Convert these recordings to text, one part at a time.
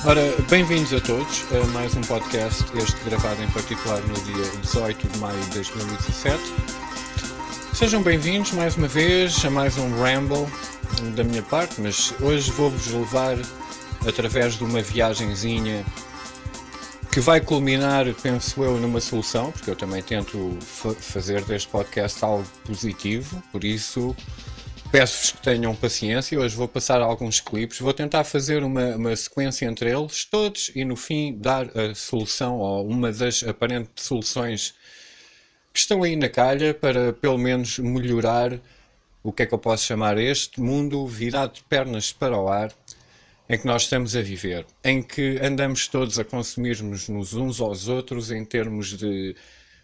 Ora, bem-vindos a todos a mais um podcast, este gravado em particular no dia 18 de maio de 2017. Sejam bem-vindos mais uma vez a mais um Ramble da minha parte, mas hoje vou-vos levar através de uma viagenzinha que vai culminar, penso eu, numa solução, porque eu também tento fazer deste podcast algo positivo, por isso peço-vos que tenham paciência. Hoje vou passar alguns clipes, vou tentar fazer uma sequência entre eles todos e no fim dar a solução ou uma das aparentes soluções que estão aí na calha para pelo menos melhorar o que é que eu posso chamar este mundo virado de pernas para o ar em que nós estamos a viver, em que andamos todos a consumirmos-nos uns aos outros em termos de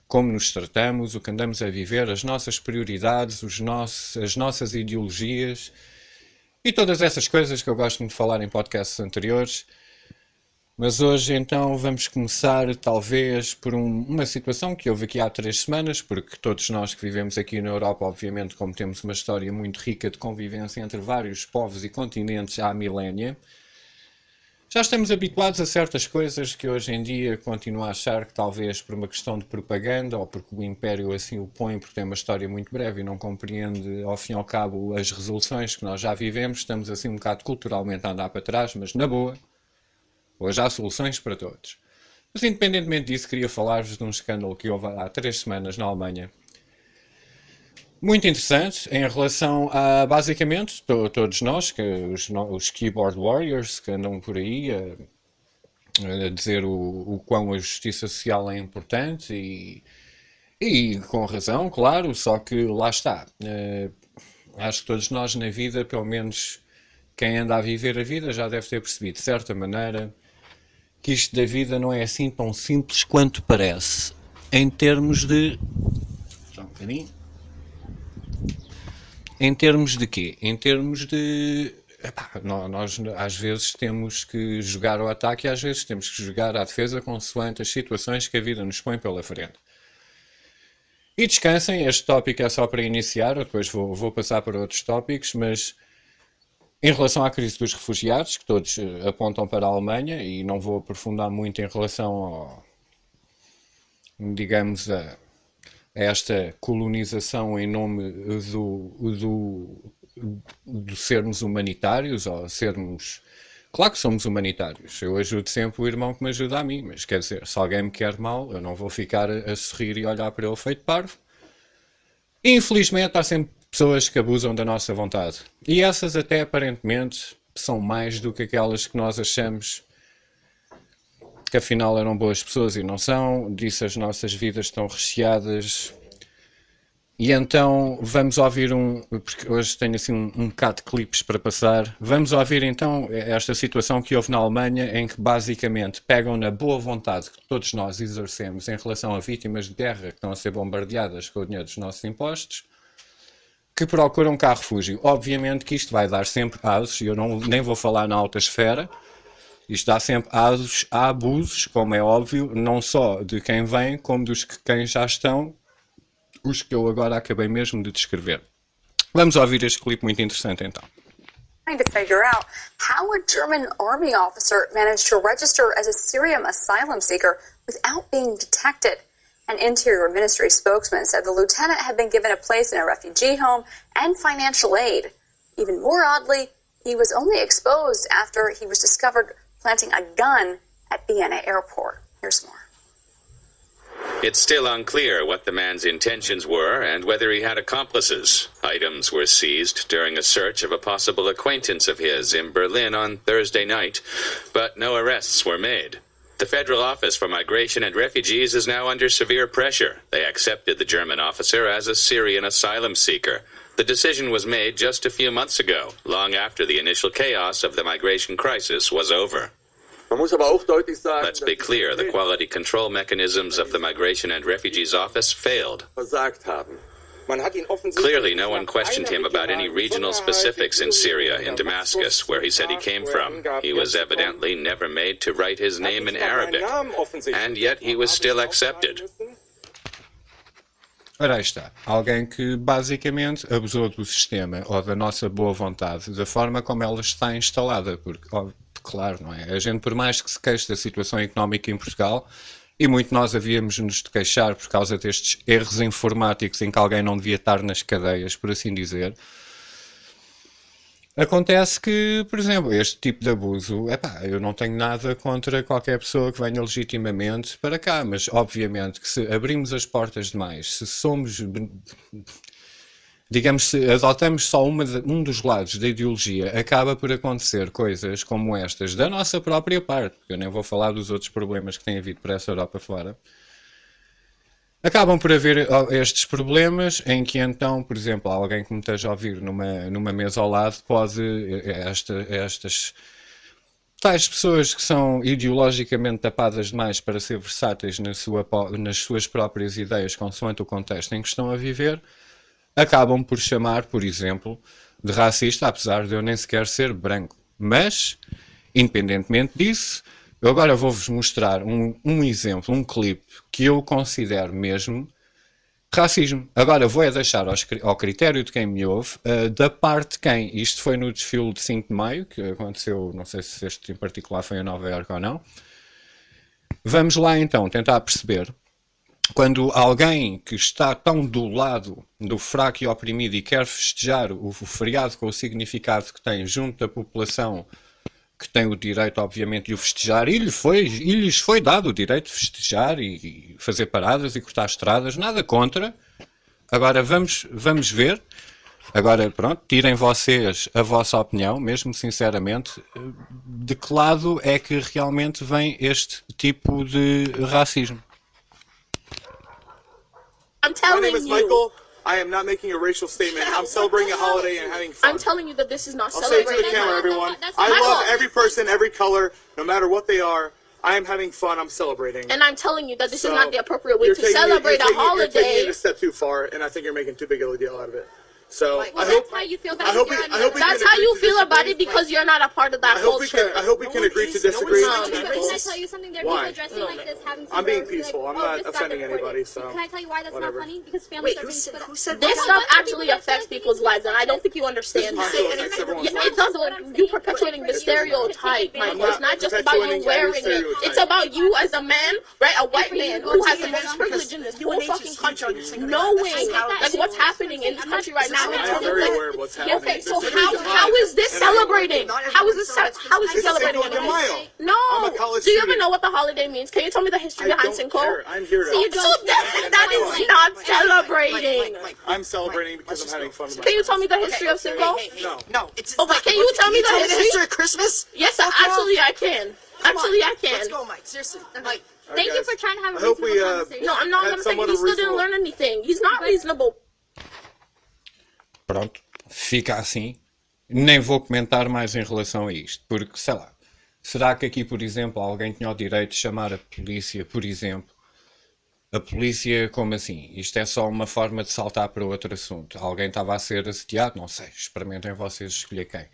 como nos tratamos, o que andamos a viver, as nossas prioridades, as nossas ideologias e todas essas coisas que eu gosto de falar em podcasts anteriores. Mas hoje então vamos começar talvez por uma situação que houve aqui há 3 semanas, porque todos nós que vivemos aqui na Europa, obviamente, como temos uma história muito rica de convivência entre vários povos e continentes há milénia, já estamos habituados a certas coisas que hoje em dia continuo a achar que talvez por uma questão de propaganda ou porque o Império assim o põe, porque tem uma história muito breve e não compreende ao fim e ao cabo as resoluções que nós já vivemos, estamos assim um bocado culturalmente a andar para trás, mas na boa, hoje há soluções para todos. Mas independentemente disso, queria falar-vos de um escândalo que houve há 3 semanas na Alemanha. Muito interessante em relação a, basicamente, todos nós, os keyboard warriors que andam por aí a dizer o quão a justiça social é importante e com razão, claro, só que lá está. Acho que todos nós na vida, pelo menos quem anda a viver a vida, já deve ter percebido de certa maneira que isto da vida não é assim tão simples quanto parece. Em termos de... Já um bocadinho. Em termos de quê? Em termos de... nós às vezes temos que jogar ao ataque e às vezes temos que jogar à defesa consoante as situações que a vida nos põe pela frente. E descansem, este tópico é só para iniciar, eu depois vou passar para outros tópicos, mas em relação à crise dos refugiados, que todos apontam para a Alemanha, e não vou aprofundar muito em relação ao, digamos, a esta colonização em nome do sermos humanitários, ou sermos... Claro que somos humanitários, eu ajudo sempre o irmão que me ajuda a mim, mas quer dizer, se alguém me quer mal, eu não vou ficar a sorrir e olhar para ele feito parvo. E, infelizmente há sempre pessoas que abusam da nossa vontade, e essas até aparentemente são mais do que aquelas que nós achamos que afinal eram boas pessoas e não são, disso as nossas vidas estão recheadas. E então vamos ouvir porque hoje tenho assim um bocado de clipes para passar, vamos ouvir então esta situação que houve na Alemanha em que basicamente pegam na boa vontade que todos nós exercemos em relação a vítimas de guerra que estão a ser bombardeadas com o dinheiro dos nossos impostos, que procuram cá refúgio. Obviamente que isto vai dar sempre asos, e eu nem vou falar na alta esfera. Isto dá sempre asos a abusos, como é óbvio, não só de quem vem, como dos que quem já estão, os que eu agora acabei mesmo de descrever. Vamos ouvir este clipe muito interessante então. Trying to figure out how a German army officer managed to register as a Syrian asylum seeker without being detected. An Interior Ministry spokesman said the lieutenant had been given a place in a refugee home and financial aid. Even more oddly, he was only exposed after he was discovered planting a gun at Vienna airport. Here's more. It's still unclear what the man's intentions were and whether he had accomplices. Items were seized during a search of a possible acquaintance of his in Berlin on Thursday night, but no arrests were made. The Federal Office for Migration and Refugees is now under severe pressure. They accepted the German officer as a Syrian asylum seeker. The decision was made just a few months ago, long after the initial chaos of the migration crisis was over. Let's be clear, the quality control mechanisms of the Migration and Refugees Office failed. Clearly, no one questioned him about any regional specifics in Syria, in Damascus, where he said he came from. He was evidently never made to write his name in Arabic, and yet he was still accepted. Ora, aí está. Alguém que basicamente abusou do sistema ou da nossa boa vontade, da forma como ela está instalada, porque claro, não é? A gente, por mais que se queixe da situação económica em Portugal, e muito nós havíamos-nos de queixar por causa destes erros informáticos em que alguém não devia estar nas cadeias, por assim dizer. Acontece que, por exemplo, este tipo de abuso, eu não tenho nada contra qualquer pessoa que venha legitimamente para cá, mas obviamente que se abrimos as portas demais, se somos, digamos, se adotamos só um dos lados da ideologia, acaba por acontecer coisas como estas da nossa própria parte, porque eu nem vou falar dos outros problemas que têm havido por essa Europa fora. Acabam por haver estes problemas em que então, por exemplo, alguém que me esteja a ouvir numa mesa ao lado pode, estas tais pessoas que são ideologicamente tapadas demais para ser versáteis nas suas próprias ideias consoante o contexto em que estão a viver, acabam por chamar, por exemplo, de racista, apesar de eu nem sequer ser branco. Mas, independentemente disso, eu agora vou-vos mostrar um exemplo, um clipe que eu considero mesmo racismo. Agora vou deixar ao critério de quem me ouve, da parte de quem. Isto foi no desfile de 5 de Maio, que aconteceu, não sei se este em particular foi em Nova Iorque ou não. Vamos lá então tentar perceber quando alguém que está tão do lado do fraco e oprimido e quer festejar o feriado com o significado que tem junto da população que tem o direito, obviamente, de o festejar, e lhes foi dado o direito de festejar e fazer paradas e cortar estradas, nada contra. Agora vamos ver. Agora, pronto, tirem vocês a vossa opinião, mesmo sinceramente, de que lado é que realmente vem este tipo de racismo. I'm telling My name is you. Michael. I am not making a racial statement. I'm celebrating a holiday and having fun. I'm telling you that this is not I'll say it to celebrating. the camera, everyone. That's I not- love every person, every color, no matter what they are. I am having fun. I'm celebrating. And I'm telling you that this is So, not the appropriate way you're to taking it- celebrate you're a taking- You're taking holiday. it a step too far, and I think you're making too big of a deal out of it. So Well, I that's hope how you feel I hope we That's can how you agree to feel about disagree. it because you're not a part of that I hope we culture. can agree to disagree. No, Can no. I tell you something? There are Why? people dressing like this, having I'm being cigarettes, peaceful. like, I'm oh, not this got offending recorded. anybody. So Can I tell you why that's whatever. not funny? Because families Wait, are being split who up. said This that? stuff actually affects people's lives, and I don't think you understand This that. still affects everyone's Yeah, lives. it does. You perpetuating the stereotype, Michael. It's not just about you wearing it. It's about you as a man, right? A white man who has the most privilege in this whole fucking country, knowing like what's happening in this country right now. I am very aware of what's happening. Okay, so There's a big how divide. is this celebrating? How is this It's celebrating? Cinco de Mayo. No. I'm a college Do you even student. know what the holiday means? Can you tell me the history I behind don't Cinco? care. I'm here to. So that is not celebrating. I'm celebrating because I'm having fun with my Can you friends. tell me the history of Cinco? No. It's Okay, not- can you tell me the the history? history of Christmas? Yes, Fuck actually off. I can. Come on, Actually I Let's can. go, Mike. Seriously. Mike. Thank you guys. for trying to have a I hope reasonable we, conversation. No, I'm not That's gonna say somewhat he still didn't unreasonable. learn anything. He's not reasonable. Pronto, fica assim. Nem vou comentar mais em relação a isto, porque, sei lá, será que aqui, por exemplo, alguém tinha o direito de chamar a polícia, por exemplo? A polícia, como assim? Isto é só uma forma de saltar para outro assunto. Alguém estava a ser assediado? Não sei, experimentem vocês escolher quem.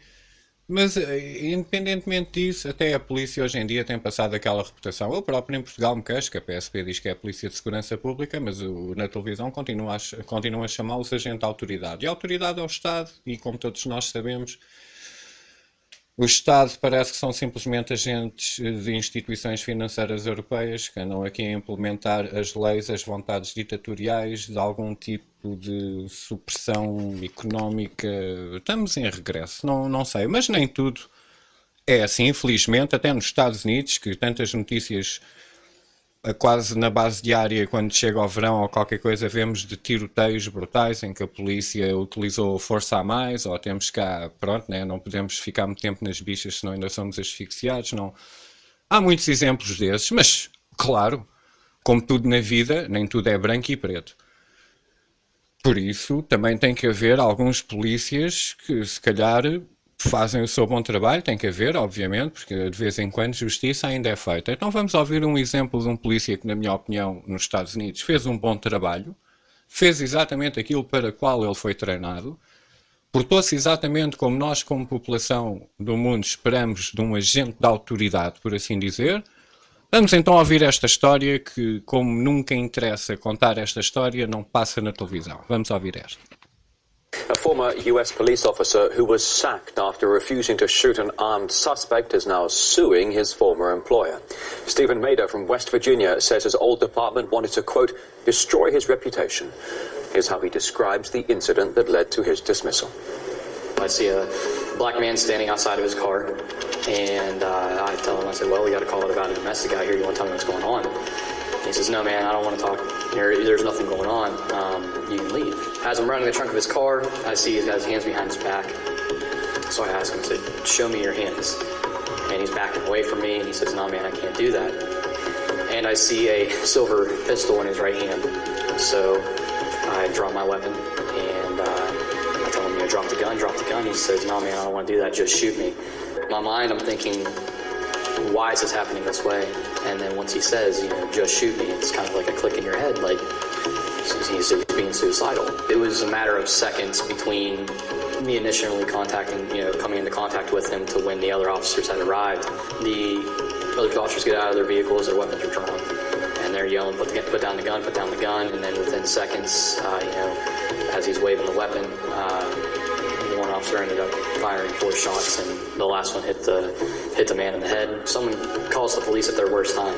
Mas, independentemente disso, até a polícia hoje em dia tem passado aquela reputação. Eu próprio em Portugal me queixo, que a PSP diz que é a Polícia de Segurança Pública, mas na televisão continua a chamá-los agente de autoridade. E a autoridade é o Estado, e como todos nós sabemos, o Estado parece que são simplesmente agentes de instituições financeiras europeias que andam aqui a implementar as leis, as vontades ditatoriais de algum tipo de supressão económica. Estamos em regresso, não sei, mas nem tudo é assim, infelizmente, até nos Estados Unidos, que tantas notícias quase na base diária, quando chega ao verão ou qualquer coisa, vemos de tiroteios brutais em que a polícia utilizou força a mais, ou temos cá, pronto, né, não podemos ficar muito tempo nas bichas senão ainda somos asfixiados, não. Há muitos exemplos desses, mas, claro, como tudo na vida, nem tudo é branco e preto. Por isso, também tem que haver alguns polícias que, se calhar, fazem o seu bom trabalho, tem que haver, obviamente, porque de vez em quando justiça ainda é feita. Então vamos ouvir um exemplo de um polícia que, na minha opinião, nos Estados Unidos fez um bom trabalho, fez exatamente aquilo para o qual ele foi treinado, portou-se exatamente como nós, como população do mundo, esperamos de um agente de autoridade, por assim dizer. Vamos então ouvir esta história que, como nunca interessa contar esta história, não passa na televisão. Vamos ouvir esta. A former US police officer who was sacked after refusing to shoot an armed suspect is now suing his former employer. Stephen Mader from West Virginia says his old department wanted to, quote, destroy his reputation. Here's how he describes the incident that led to his dismissal. I see a black man standing outside of his car, and I tell him, I said, well, we got to call it about a domestic guy here. You want to tell me what's going on? And he says, no, man, I don't want to talk. There's nothing going on. You can leave. As I'm running the trunk of his car, I see he's got his hands behind his back. So I ask him, I said, show me your hands. And he's backing away from me, and he says, no, man, I can't do that. And I see a silver pistol in his right hand. So I draw my weapon, and I tell him, drop the gun. He says, no, man, I don't want to do that. Just shoot me. In my mind, I'm thinking, why is this happening this way? And then once he says, just shoot me, it's kind of like a click in your head, like he's being suicidal. It was a matter of seconds between me initially coming into contact with him to when the other officers had arrived. The other officers get out of their vehicles, their weapons are drawn, and they're yelling, put down the gun, and then within seconds, as he's waving the weapon, one officer ended up firing 4 shots, and the last one hit the man in the head. Someone calls the police at their worst time.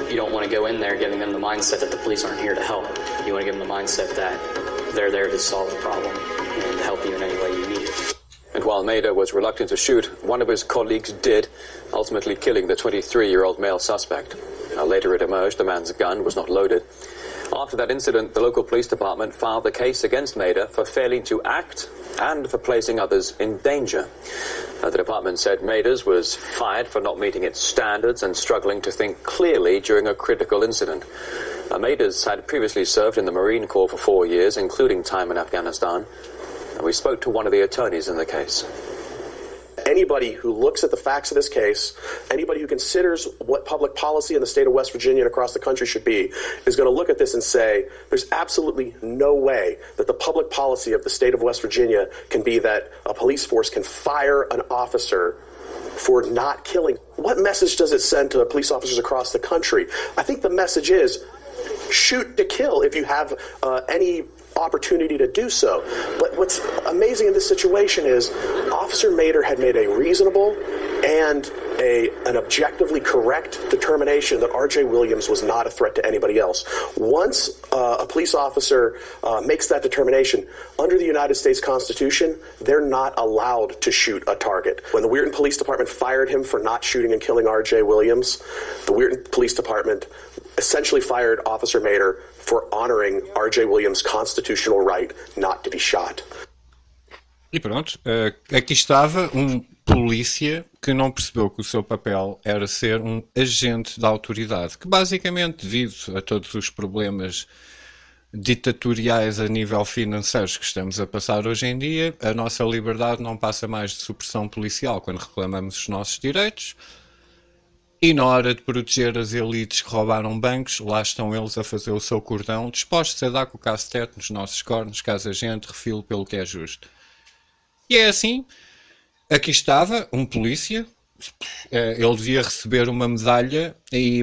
You don't want to go in there giving them the mindset that the police aren't here to help. You want to give them the mindset that they're there to solve the problem and help you in any way you need it. And while Mader was reluctant to shoot, one of his colleagues did, ultimately killing the 23-year-old male suspect. Now, later it emerged the man's gun was not loaded. After that incident, the local police department filed a case against Mader for failing to act and for placing others in danger. The department said Mader's was fired for not meeting its standards and struggling to think clearly during a critical incident. Mader's had previously served in the Marine Corps for 4 years, including time in Afghanistan. And we spoke to one of the attorneys in the case. Anybody who looks at the facts of this case, anybody who considers what public policy in the state of West Virginia and across the country should be, is going to look at this and say, there's absolutely no way that the public policy of the state of West Virginia can be that a police force can fire an officer for not killing. What message does it send to police officers across the country? I think the message is, shoot to kill if you have any opportunity to do so. But what's amazing in this situation is Officer Mader had made a reasonable and an objectively correct determination that R.J. Williams was not a threat to anybody else. Once a police officer makes that determination, under the United States Constitution, they're not allowed to shoot a target. When the Weirton Police Department fired him for not shooting and killing R.J. Williams, the Weirton Police Department essentially fired Officer Mader for honoring R.J. Williams' constitutional right not to be shot. E pronto, aqui estava polícia que não percebeu que o seu papel era ser um agente da autoridade, que basicamente, devido a todos os problemas ditatoriais a nível financeiro que estamos a passar hoje em dia, a nossa liberdade não passa mais de supressão policial quando reclamamos os nossos direitos. E na hora de proteger as elites que roubaram bancos, lá estão eles a fazer o seu cordão, dispostos a dar com o cacetete nos nossos cornos, caso a gente refile pelo que é justo. E é assim, aqui estava um polícia, ele devia receber uma medalha,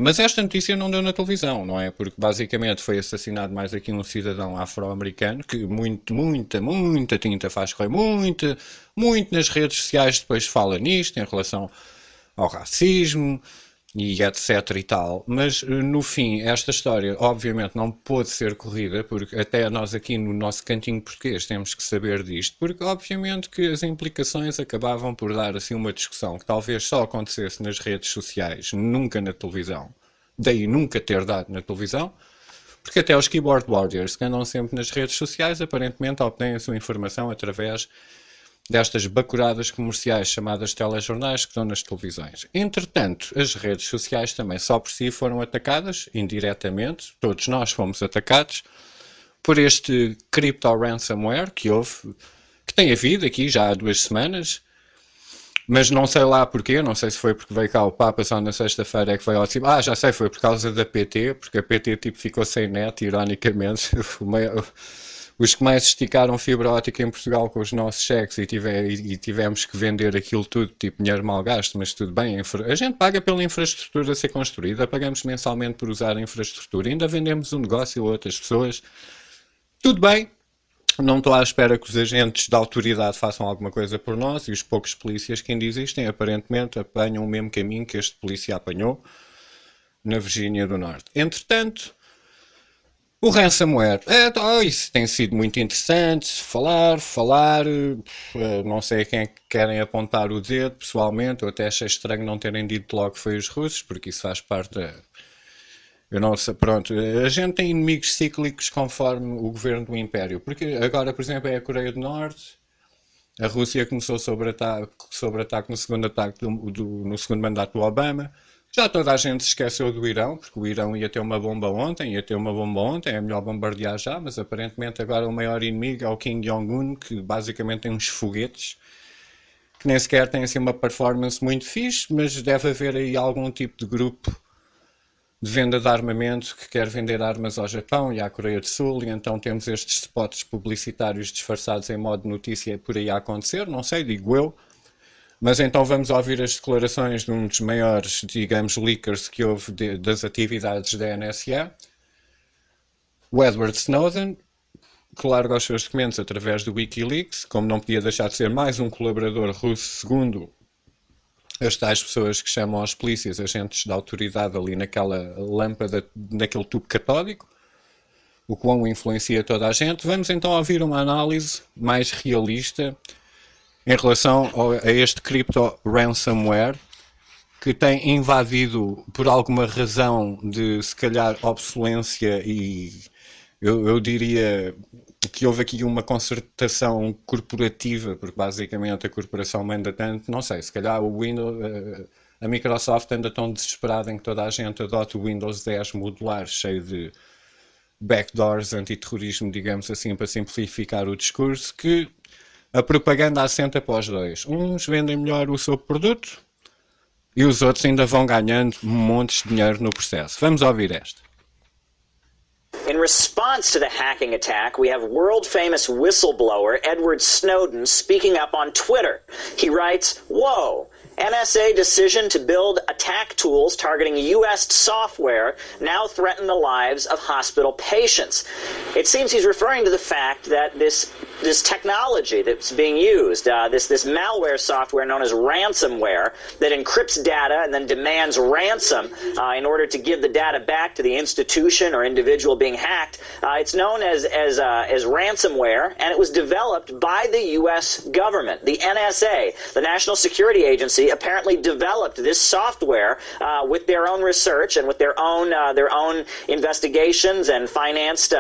mas esta notícia não deu na televisão, não é? Porque basicamente foi assassinado mais aqui um cidadão afro-americano que muita tinta faz correr, muito nas redes sociais depois fala nisto, em relação ao racismo e etc e tal, mas no fim esta história obviamente não pôde ser corrida, porque até nós aqui no nosso cantinho português temos que saber disto, porque obviamente que as implicações acabavam por dar assim uma discussão que talvez só acontecesse nas redes sociais, nunca na televisão, daí nunca ter dado na televisão, porque até os keyboard warriors que andam sempre nas redes sociais aparentemente obtêm a sua informação através destas bacuradas comerciais chamadas telejornais que estão nas televisões. Entretanto, as redes sociais também só por si foram atacadas, indiretamente, todos nós fomos atacados, por este crypto ransomware que tem havido aqui já há 2 semanas, mas não sei lá porquê, não sei se foi porque veio cá o Papa só na sexta-feira é que veio ao cima. Já sei, foi por causa da PT, porque a PT tipo ficou sem net, ironicamente, os que mais esticaram fibra óptica em Portugal com os nossos cheques e tivemos que vender aquilo tudo, tipo dinheiro mal gasto, mas tudo bem, a gente paga pela infraestrutura a ser construída, pagamos mensalmente por usar a infraestrutura, ainda vendemos um negócio a outras pessoas, tudo bem, Não estou à espera que os agentes da autoridade façam alguma coisa por nós, e os poucos polícias que ainda existem aparentemente apanham o mesmo caminho que este polícia apanhou na Virgínia do Norte. Entretanto, o ransomware, isso tem sido muito interessante, falar, não sei a quem é que querem apontar o dedo, pessoalmente, eu até achei estranho não terem dito logo que foi os russos, porque isso faz parte da... Eu não sei, pronto, a gente tem inimigos cíclicos conforme o governo do Império, porque agora, por exemplo, é a Coreia do Norte, a Rússia começou sobre ataque no segundo ataque no segundo mandato do Obama. Já toda a gente se esqueceu do Irão, porque o Irão ia ter uma bomba ontem, é melhor bombardear já, mas aparentemente agora o maior inimigo é o Kim Jong-un, que basicamente tem uns foguetes, que nem sequer tem assim uma performance muito fixe, mas deve haver aí algum tipo de grupo de venda de armamento que quer vender armas ao Japão e à Coreia do Sul, e então temos estes spots publicitários disfarçados em modo notícia por aí a acontecer, não sei, digo eu. Mas então vamos ouvir as declarações de um dos maiores, digamos, leakers que houve das atividades da NSA, o Edward Snowden, que larga os seus documentos através do Wikileaks, como não podia deixar de ser mais um colaborador russo, segundo as tais pessoas que chamam aos polícias agentes da autoridade ali naquela lâmpada, naquele tubo catódico, o quão influencia toda a gente. Vamos então ouvir uma análise mais realista em relação a este crypto ransomware, que tem invadido por alguma razão de, se calhar, obsolência, e eu diria que houve aqui uma concertação corporativa, porque basicamente a corporação manda tanto, não sei, se calhar o Windows, a Microsoft anda tão desesperada em que toda a gente adote o Windows 10 modular, cheio de backdoors, antiterrorismo, digamos assim, para simplificar o discurso, que a propaganda assenta para os dois. Uns vendem melhor o seu produto e os outros ainda vão ganhando montes de dinheiro no processo. Vamos ouvir esta. In response to the hacking attack, we have world-famous whistleblower Edward Snowden speaking up on Twitter. He writes, "Whoa, NSA decision to build attack tools targeting U.S. software now threaten the lives of hospital patients." It seems he's referring to the fact that this technology that's being used, this malware software known as ransomware, that encrypts data and then demands ransom in order to give the data back to the institution or individual being hacked. It's known as ransomware, and it was developed by the U.S. government. The NSA, the National Security Agency, apparently developed this software with their own research and with their own investigations and financed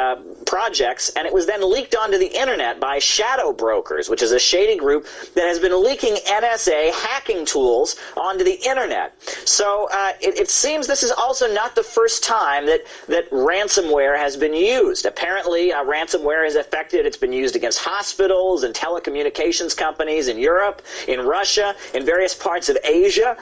projects, and it was then leaked onto the internet by Shadow Brokers, which is a shady group that has been leaking NSA hacking tools onto the internet. So it seems this is also not the first time that ransomware has been used. Apparently, ransomware is affected. It's been used against hospitals and telecommunications companies in Europe, in Russia, in various parts of Asia,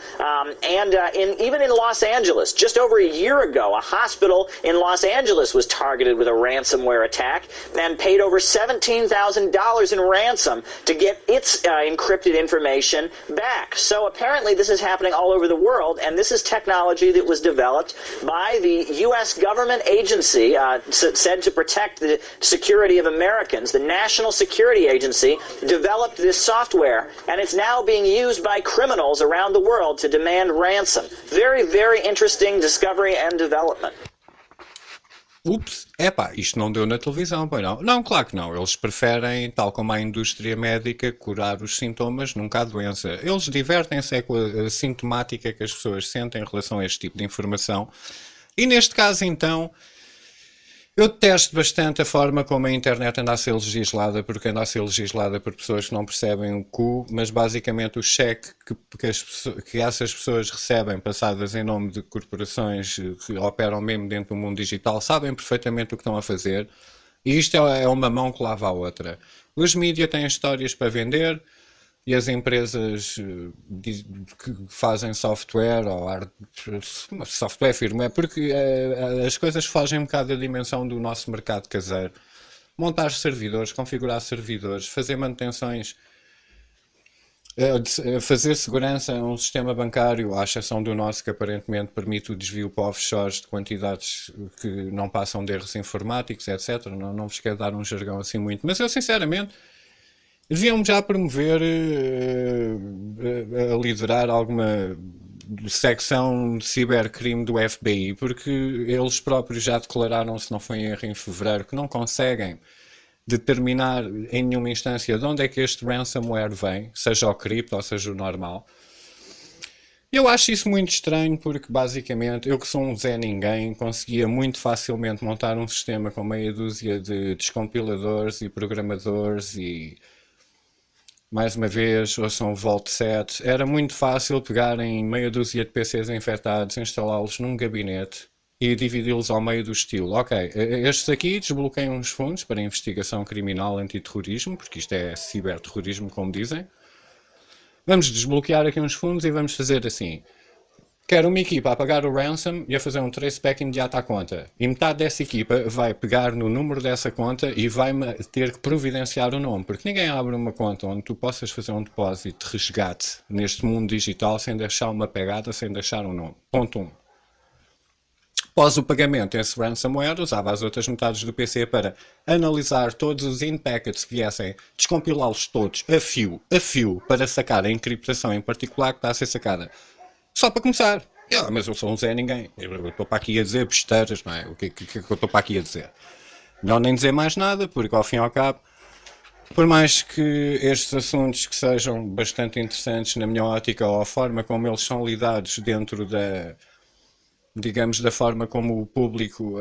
and even in Los Angeles. Just over a year ago, a hospital in Los Angeles was targeted with a ransomware attack and paid over $17,000 in ransom to get its encrypted information back. So apparently this is happening all over the world, and this is technology that was developed by the U.S. government agency said to protect the security of Americans. The National Security Agency developed this software, and it's now being used by criminals around the world to demand ransom. Very, very interesting discovery and development. Ups, isto não deu na televisão, pois não? Não, claro que não. Eles preferem, tal como a indústria médica, curar os sintomas, nunca a doença. Eles divertem-se com a sintomática que as pessoas sentem em relação a este tipo de informação. E neste caso, então, eu detesto bastante a forma como a internet anda a ser legislada, porque anda a ser legislada por pessoas que não percebem o cu, mas basicamente o cheque que essas pessoas recebem, passadas em nome de corporações que operam mesmo dentro do mundo digital, sabem perfeitamente o que estão a fazer, e isto é uma mão que lava a outra. Os mídias têm histórias para vender, e as empresas que fazem software ou software firmware, porque as coisas fogem um bocado da dimensão do nosso mercado caseiro. Montar servidores, configurar servidores, fazer manutenções Fazer segurança a um sistema bancário, à exceção do nosso, que aparentemente permite o desvio para offshores de quantidades que não passam de erros informáticos, etc. Não vos quero dar um jargão assim muito, mas eu sinceramente deviam já promover, a liderar alguma secção de cibercrime do FBI, porque eles próprios já declararam, se não foi em erro, em fevereiro, que não conseguem determinar em nenhuma instância de onde é que este ransomware vem, seja o cripto ou seja o normal. Eu acho isso muito estranho porque, basicamente, eu que sou um Zé Ninguém, conseguia muito facilmente montar um sistema com meia dúzia de descompiladores e programadores e, mais uma vez, ouçam o Vault 7. Era muito fácil pegar em meia dúzia de PCs infectados, instalá-los num gabinete e dividi-los ao meio do estilo. Ok, estes aqui desbloqueiam uns fundos para investigação criminal antiterrorismo, porque isto é ciberterrorismo, como dizem. Vamos desbloquear aqui uns fundos e vamos fazer assim. Quero uma equipa a pagar o ransom e a fazer um traceback imediato à conta. E metade dessa equipa vai pegar no número dessa conta e vai ter que providenciar o nome. Porque ninguém abre uma conta onde tu possas fazer um depósito de resgate neste mundo digital sem deixar uma pegada, sem deixar um nome. Ponto 1. Após o pagamento, esse ransomware usava as outras metades do PC para analisar todos os in-packets que viessem, descompilá-los todos a fio, para sacar a encriptação em particular que está a ser sacada. Só para começar. Mas eu sou um Zé Ninguém. Eu estou para aqui a dizer besteiras, não é? O que é que eu estou para aqui a dizer? Não nem dizer mais nada, porque ao fim e ao cabo, por mais que estes assuntos que sejam bastante interessantes na minha ótica ou a forma como eles são lidados dentro da, digamos, da forma como o público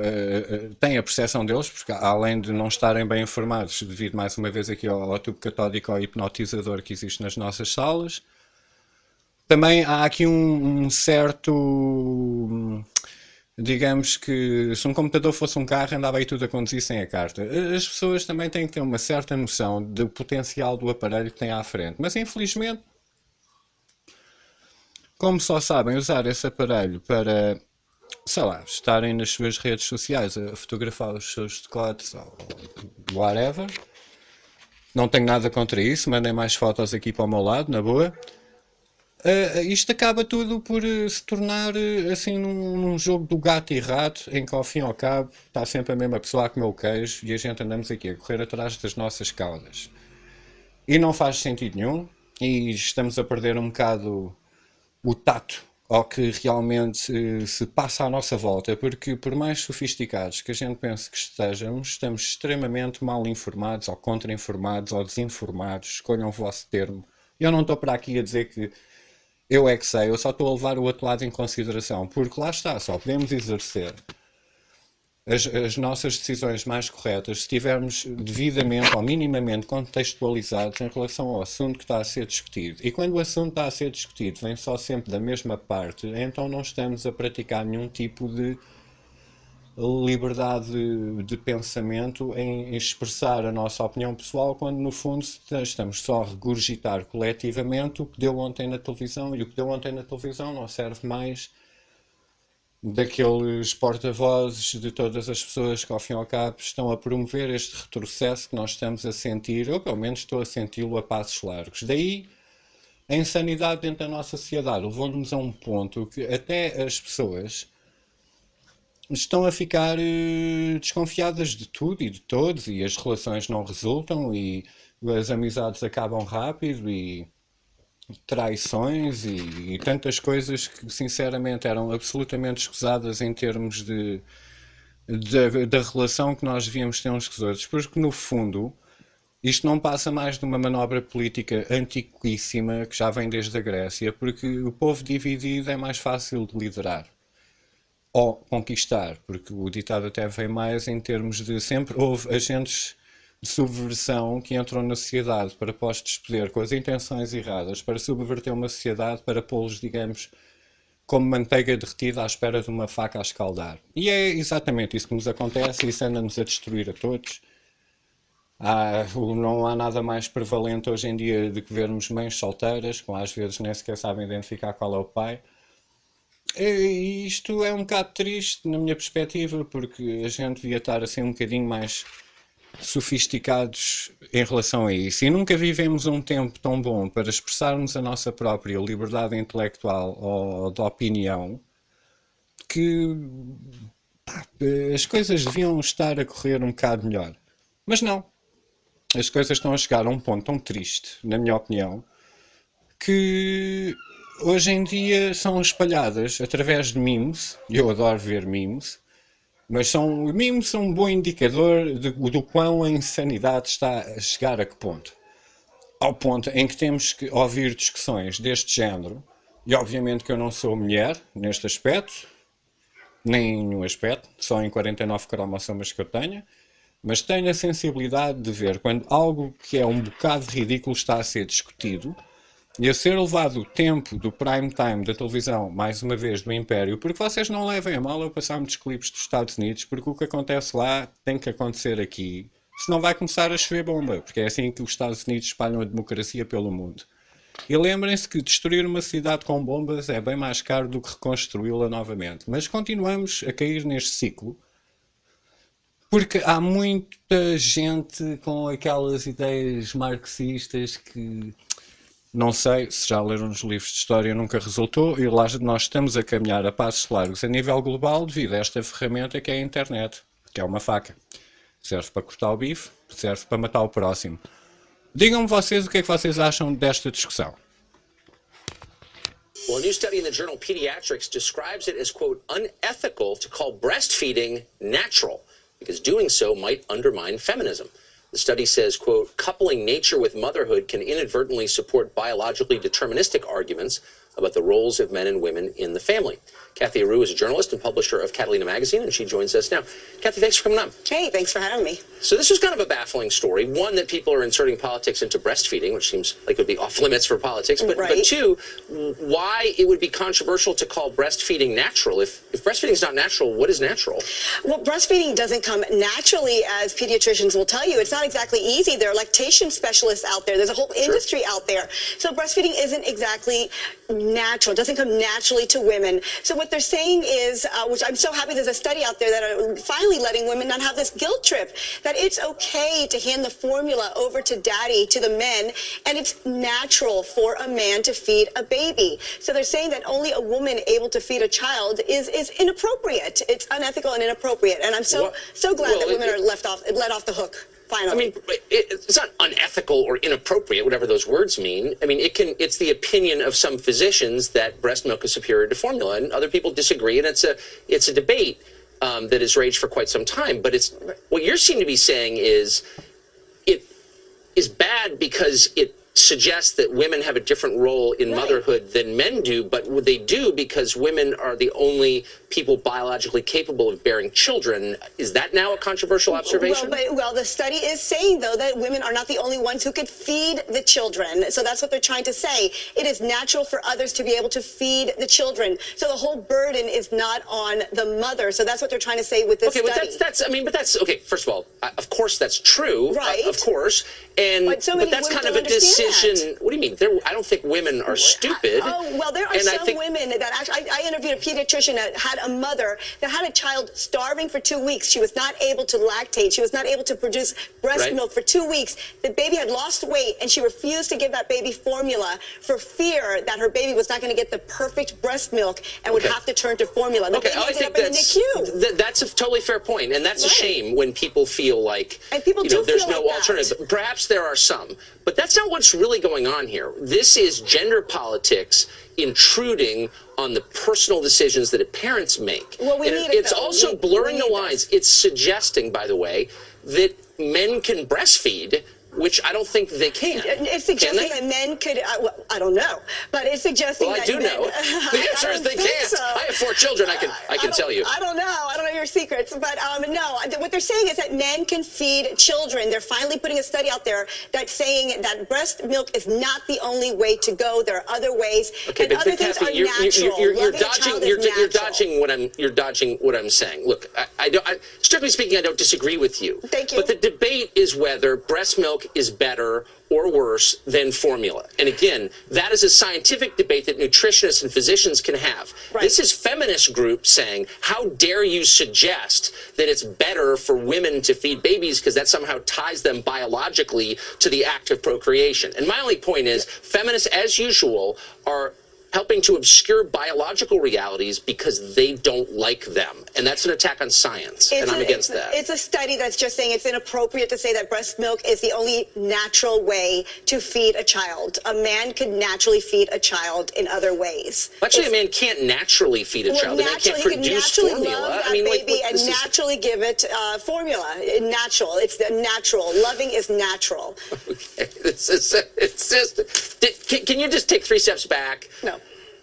tem a percepção deles, porque além de não estarem bem informados, devido mais uma vez aqui ao tubo catódico, ao hipnotizador que existe nas nossas salas, também há aqui um certo, digamos que se um computador fosse um carro andava aí tudo a conduzir sem a carta. As pessoas também têm que ter uma certa noção do potencial do aparelho que têm à frente, mas infelizmente, como só sabem usar esse aparelho para, sei lá, estarem nas suas redes sociais a fotografar os seus decotes ou whatever, não tenho nada contra isso, mandem mais fotos aqui para o meu lado, na boa. Isto acaba tudo por se tornar assim num jogo do gato e rato, em que ao fim e ao cabo está sempre a mesma pessoa a comer o queijo e a gente andamos aqui a correr atrás das nossas caudas. E não faz sentido nenhum, e estamos a perder um bocado o tato ao que realmente se passa à nossa volta, porque por mais sofisticados que a gente pense que estejamos, estamos extremamente mal informados, ou contra-informados, ou desinformados, escolham o vosso termo. Eu não estou para aqui a dizer que eu é que sei, eu só estou a levar o outro lado em consideração, porque lá está, só podemos exercer as nossas decisões mais corretas se estivermos devidamente ou minimamente contextualizados em relação ao assunto que está a ser discutido. E quando o assunto está a ser discutido vem só sempre da mesma parte, então não estamos a praticar nenhum tipo de liberdade de pensamento em expressar a nossa opinião pessoal, quando no fundo estamos só a regurgitar coletivamente o que deu ontem na televisão, e o que deu ontem na televisão não serve mais daqueles porta-vozes de todas as pessoas que ao fim e ao cabo estão a promover este retrocesso que nós estamos a sentir, ou pelo menos estou a senti-lo a passos largos. Daí a insanidade dentro da nossa sociedade levou-nos a um ponto que até as pessoas estão a ficar desconfiadas de tudo e de todos, e as relações não resultam, e as amizades acabam rápido, e traições e tantas coisas que sinceramente eram absolutamente escusadas em termos da relação que nós devíamos ter uns com os outros, porque no fundo isto não passa mais de uma manobra política antiquíssima que já vem desde a Grécia, porque o povo dividido é mais fácil de liderar ou conquistar, porque o ditado até vem mais em termos de sempre houve agentes de subversão que entram na sociedade para postos de poder com as intenções erradas, para subverter uma sociedade, para pô-los, digamos, como manteiga derretida à espera de uma faca a escaldar. E é exatamente isso que nos acontece, e isso anda-nos a destruir a todos. Não há nada mais prevalente hoje em dia do que vermos mães solteiras, com às vezes nem sequer sabem identificar qual é o pai. E isto é um bocado triste na minha perspectiva, porque a gente devia estar assim um bocadinho mais sofisticados em relação a isso e nunca vivemos um tempo tão bom para expressarmos a nossa própria liberdade intelectual ou de opinião que as coisas deviam estar a correr um bocado melhor. Mas não. As coisas estão a chegar a um ponto tão triste, na minha opinião, que hoje em dia são espalhadas através de memes. Eu adoro ver memes. Mas memes são um bom indicador do quão a insanidade está a chegar a que ponto. Ao ponto em que temos que ouvir discussões deste género, e obviamente que eu não sou mulher neste aspecto, nem em nenhum aspecto, só em 49 cromossomas que eu tenho, mas tenho a sensibilidade de ver quando algo que é um bocado ridículo está a ser discutido, e a ser levado o tempo do prime time da televisão, mais uma vez do Império, porque vocês não levem a mal eu passar muitos clipes dos Estados Unidos, porque o que acontece lá tem que acontecer aqui, senão vai começar a chover bomba, porque é assim que os Estados Unidos espalham a democracia pelo mundo. E lembrem-se que destruir uma cidade com bombas é bem mais caro do que reconstruí-la novamente. Mas continuamos a cair neste ciclo, porque há muita gente com aquelas ideias marxistas que... Não sei se já leram os livros de história, nunca resultou, e lá nós estamos a caminhar a passos largos a nível global devido a esta ferramenta que é a internet, que é uma faca. Serve para cortar o bife, serve para matar o próximo. Digam-me vocês o que é que vocês acham desta discussão. Well, a new study in the journal Pediatrics describes it as, quote, unethical to call breastfeeding natural, because doing so might undermine feminism. The study says, quote, coupling nature with motherhood can inadvertently support biologically deterministic arguments about the roles of men and women in the family. Kathy Aru is a journalist and publisher of Catalina Magazine, and she joins us now. Kathy, thanks for coming on. Hey, thanks for having me. So this was kind of a baffling story. One, that people are inserting politics into breastfeeding, which seems like it would be off limits for politics. But, right. but two, why it would be controversial to call breastfeeding natural. If breastfeeding is not natural, what is natural? Well, breastfeeding doesn't come naturally, as pediatricians will tell you. It's not exactly easy. There are lactation specialists out there. There's a whole industry out there. So breastfeeding isn't exactly natural. It doesn't come naturally to women. So what they're saying is, which I'm so happy there's a study out there that are finally letting women not have this guilt trip, that it's okay to hand the formula over to daddy, to the men, and it's natural for a man to feed a baby. So they're saying that only a woman able to feed a child is inappropriate. It's unethical and inappropriate. And I'm so glad that women are let off the hook. Finally. I mean, it's not unethical or inappropriate, whatever those words mean. I mean, it's the opinion of some physicians that breast milk is superior to formula, and other people disagree, and it's a debate that has raged for quite some time. But what you seem to be saying is it is bad because it suggests that women have a different role in motherhood than men do, but they do because women are the only people biologically capable of bearing children. Is that now a controversial observation? Well, the study is saying, though, that women are not the only ones who could feed the children. So that's what they're trying to say. It is natural for others to be able to feed the children. So the whole burden is not on the mother. So that's what they're trying to say with this study. But that's okay. First of all, of course that's true. Right. Of course. But that's kind of a decision. What do you mean? I don't think women are stupid. Oh, well, there are some women that actually, I interviewed a pediatrician that had a mother that had a child starving for 2 weeks. She was not able to lactate. She was not able to produce breast milk for 2 weeks. The baby had lost weight, and she refused to give that baby formula for fear that her baby was not going to get the perfect breast milk and would have to turn to formula. The baby ended up in the NICU. That's a totally fair point, and that's a shame when people feel like there's no alternative. Perhaps there are some, but that's not what's really going on here. This is gender politics intruding on the personal decisions that parents make. Well, it's also blurring the lines. It's suggesting, by the way, that men can breastfeed, which I don't think they can. It's suggesting that men could, I don't know, but it's suggesting that I do know. The answer is they can't. So. I have 4 children, I can tell you. I don't know your secrets, but no, what they're saying is that men can feed children. They're finally putting a study out there that's saying that breast milk is not the only way to go. There are other ways, and other things are natural. You're dodging what I'm saying. Look, strictly speaking, I don't disagree with you. Thank you. But the debate is whether breast milk milk is better or worse than formula. And again, that is a scientific debate that nutritionists and physicians can have. Right. This is feminist groups saying, how dare you suggest that it's better for women to feed babies because that somehow ties them biologically to the act of procreation. And my only point is, feminists, as usual, are helping to obscure biological realities because they don't like them. And that's an attack on science, and I'm against that. It's a study that's just saying it's inappropriate to say that breast milk is the only natural way to feed a child. A man could naturally feed a child in other ways. Actually, a man can't naturally feed a child. A man can't produce formula. Love that baby and naturally give it formula. Natural. It's the natural. Loving is natural. Okay. Can you just take 3 steps back? No.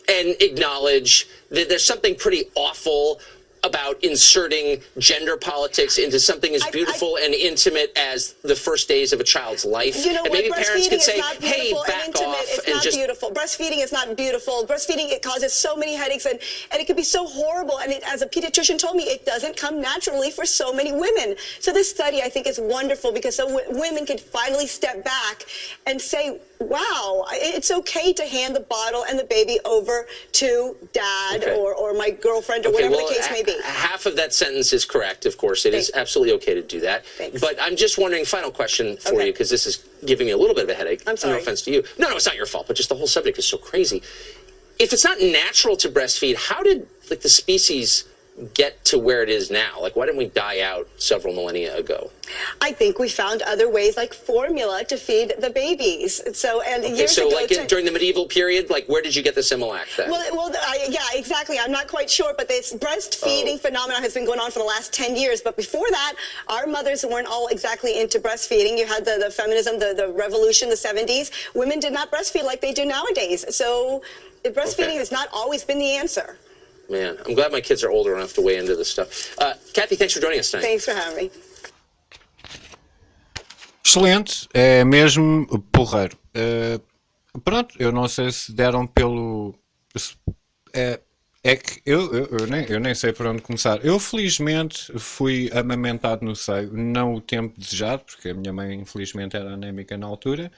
And acknowledge that there's something pretty awful about inserting gender politics into something as beautiful and intimate as the first days of a child's life. You know and what? maybe parents could say, hey, back intimate. off. It's and not just beautiful. Breastfeeding is not beautiful. Breastfeeding, it causes so many headaches, and it can be so horrible. And as a pediatrician told me, it doesn't come naturally for so many women. So this study, I think, is wonderful because so women can finally step back and say, wow, it's okay to hand the bottle and the baby over to dad or my girlfriend or whatever the case may be. Half of that sentence is correct, of course. It is absolutely okay to do that. Thanks. But I'm just wondering, final question for you, because this is giving me a little bit of a headache. I'm sorry. No offense to you. No, it's not your fault, but just the whole subject is so crazy. If it's not natural to breastfeed, how did the species get to where it is now? Like, why didn't we die out several millennia ago? I think we found other ways like formula to feed the babies. So, and years ago, during the medieval period, where did you get the Similac then? Yeah, exactly. I'm not quite sure, but this breastfeeding phenomenon has been going on for the last 10 years. But before that, our mothers weren't all exactly into breastfeeding. You had the feminism, the revolution, the 70s. Women did not breastfeed like they do nowadays. So breastfeeding has not always been the answer. Man, I'm glad my kids are older enough to weigh into this stuff. Kathy, thanks for joining us tonight. Thanks for having me. Excelente, é mesmo porreiro. Pronto, eu não sei se deram pelo... É que eu nem sei por onde começar. Eu felizmente fui amamentado no seio, não o tempo desejado, porque a minha mãe infelizmente era anémica na altura.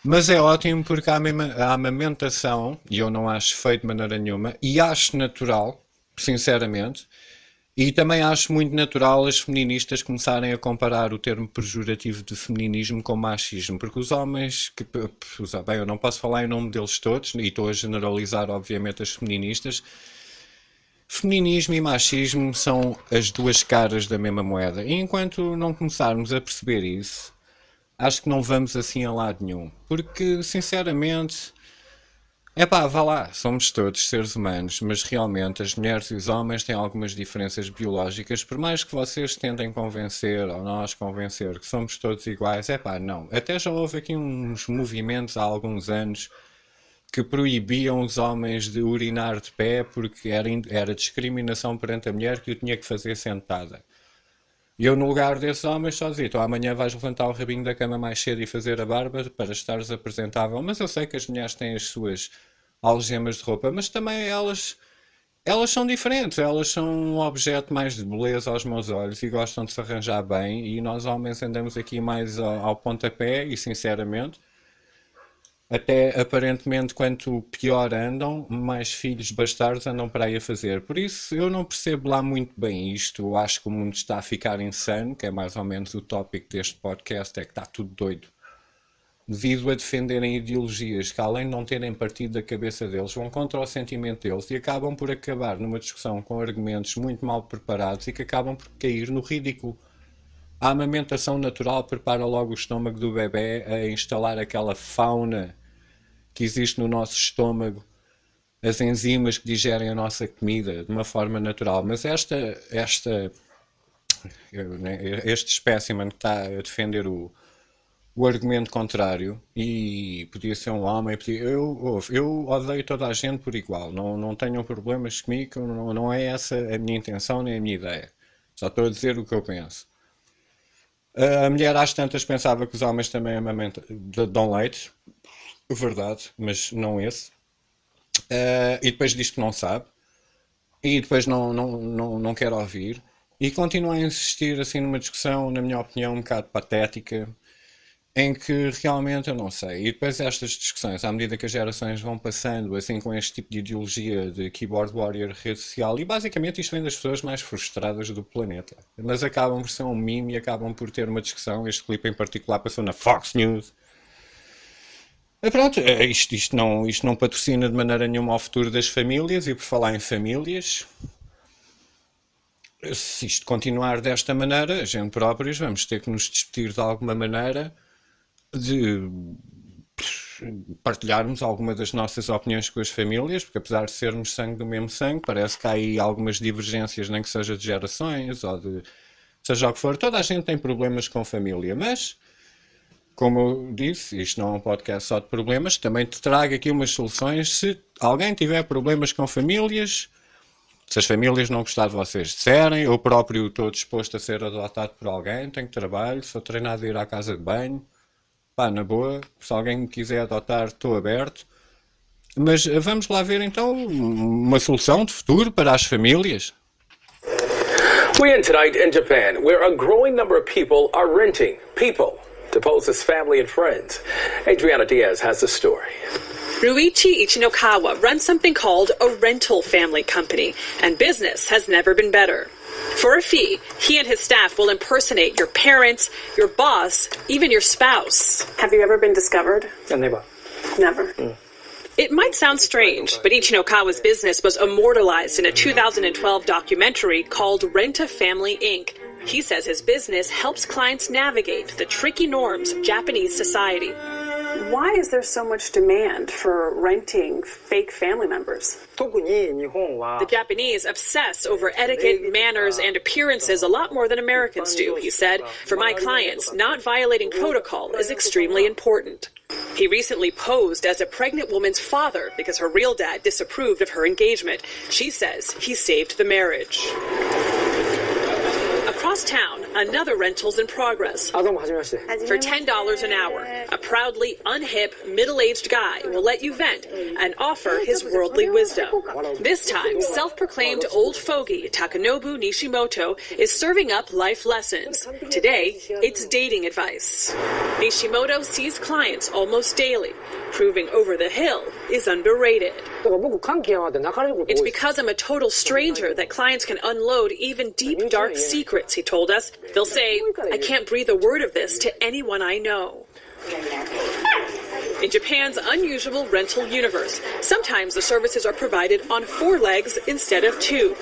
Mas é ótimo porque a amamentação, e eu não acho feio de maneira nenhuma, e acho natural, sinceramente, e também acho muito natural as feministas começarem a comparar o termo pejorativo de feminismo com machismo, porque os homens, bem, eu não posso falar em nome deles todos, e estou a generalizar obviamente as feministas, feminismo e machismo são as duas caras da mesma moeda, e enquanto não começarmos a perceber isso, acho que não vamos assim a lado nenhum, porque sinceramente, vá lá, somos todos seres humanos, mas realmente as mulheres e os homens têm algumas diferenças biológicas, por mais que vocês tentem convencer, ou nós convencer, que somos todos iguais, não. Até já houve aqui uns movimentos há alguns anos que proibiam os homens de urinar de pé porque era discriminação perante a mulher que o tinha que fazer sentada. E eu, no lugar desses homens, só dizia, amanhã vais levantar o rabinho da cama mais cedo e fazer a barba para estares apresentável. Mas eu sei que as mulheres têm as suas algemas de roupa, mas também elas são diferentes. Elas são um objeto mais de beleza aos meus olhos e gostam de se arranjar bem. E nós, homens, andamos aqui mais ao pontapé e, sinceramente, até aparentemente quanto pior andam, mais filhos bastardos andam para aí a fazer. Por isso eu não percebo lá muito bem isto. Eu acho que o mundo está a ficar insano, que é mais ou menos o tópico deste podcast, é que está tudo doido. Devido a defenderem ideologias que, além de não terem partido da cabeça deles, vão contra o sentimento deles e acabam por acabar numa discussão com argumentos muito mal preparados e que acabam por cair no ridículo. A amamentação natural prepara logo o estômago do bebê a instalar aquela fauna que existe no nosso estômago, as enzimas que digerem a nossa comida de uma forma natural. Mas este espécimen que está a defender o argumento contrário, e podia ser um homem, eu odeio toda a gente por igual, não tenham problemas comigo, não é essa a minha intenção nem a minha ideia. Só estou a dizer o que eu penso. A mulher às tantas pensava que os homens também dão leite, verdade, mas não esse. E depois diz que não sabe, e depois não quer ouvir, e continua a insistir assim numa discussão, na minha opinião, um bocado patética, em que realmente eu não sei. E depois estas discussões, à medida que as gerações vão passando, assim com este tipo de ideologia de keyboard warrior, rede social, e basicamente isto vem das pessoas mais frustradas do planeta. Mas acabam por ser um meme e acabam por ter uma discussão. Este clipe em particular passou na Fox News. Pronto, isto não patrocina de maneira nenhuma ao futuro das famílias, e por falar em famílias, se isto continuar desta maneira, a gente próprios vamos ter que nos despedir de alguma maneira de partilharmos alguma das nossas opiniões com as famílias, porque apesar de sermos sangue do mesmo sangue, parece que há aí algumas divergências, nem que seja de gerações ou de seja o que for. Toda a gente tem problemas com família, mas como eu disse, isto não é um podcast só de problemas, também te trago aqui umas soluções. Se alguém tiver problemas com famílias, se as famílias não gostarem de vocês, disserem, eu próprio estou disposto a ser adotado por alguém, tenho trabalho, sou treinado a ir à casa de banho, pá, na boa, se alguém me quiser adotar, estou aberto. Mas vamos lá ver então uma solução de futuro para as famílias. We end tonight in Japan, where a growing number of people are renting people to pose as family and friends. Adriana Diaz has the story. Ruichi Ichinokawa runs something called a rental family company, and business has never been better. For a fee, he and his staff will impersonate your parents, your boss, even your spouse. Have you ever been discovered? Never. Never. It might sound strange, but Ichinokawa's business was immortalized in a 2012 documentary called Rent-A-Family Inc. He says his business helps clients navigate the tricky norms of Japanese society. Why is there so much demand for renting fake family members? The Japanese obsess over etiquette, manners, and appearances a lot more than Americans do, he said. For my clients, not violating protocol is extremely important. He recently posed as a pregnant woman's father because her real dad disapproved of her engagement. She says he saved the marriage. Across town, another rental's in progress. For $10 an hour, a proudly unhip, middle-aged guy will let you vent and offer his worldly wisdom. This time, self-proclaimed old fogey Takanobu Nishimoto is serving up life lessons. Today, it's dating advice. Nishimoto sees clients almost daily, proving over the hill is underrated. It's because I'm a total stranger that clients can unload even deep, dark secrets, he told us. They'll say, I can't breathe a word of this to anyone I know. In Japan's unusual rental universe, sometimes the services are provided on 4 legs instead of 2.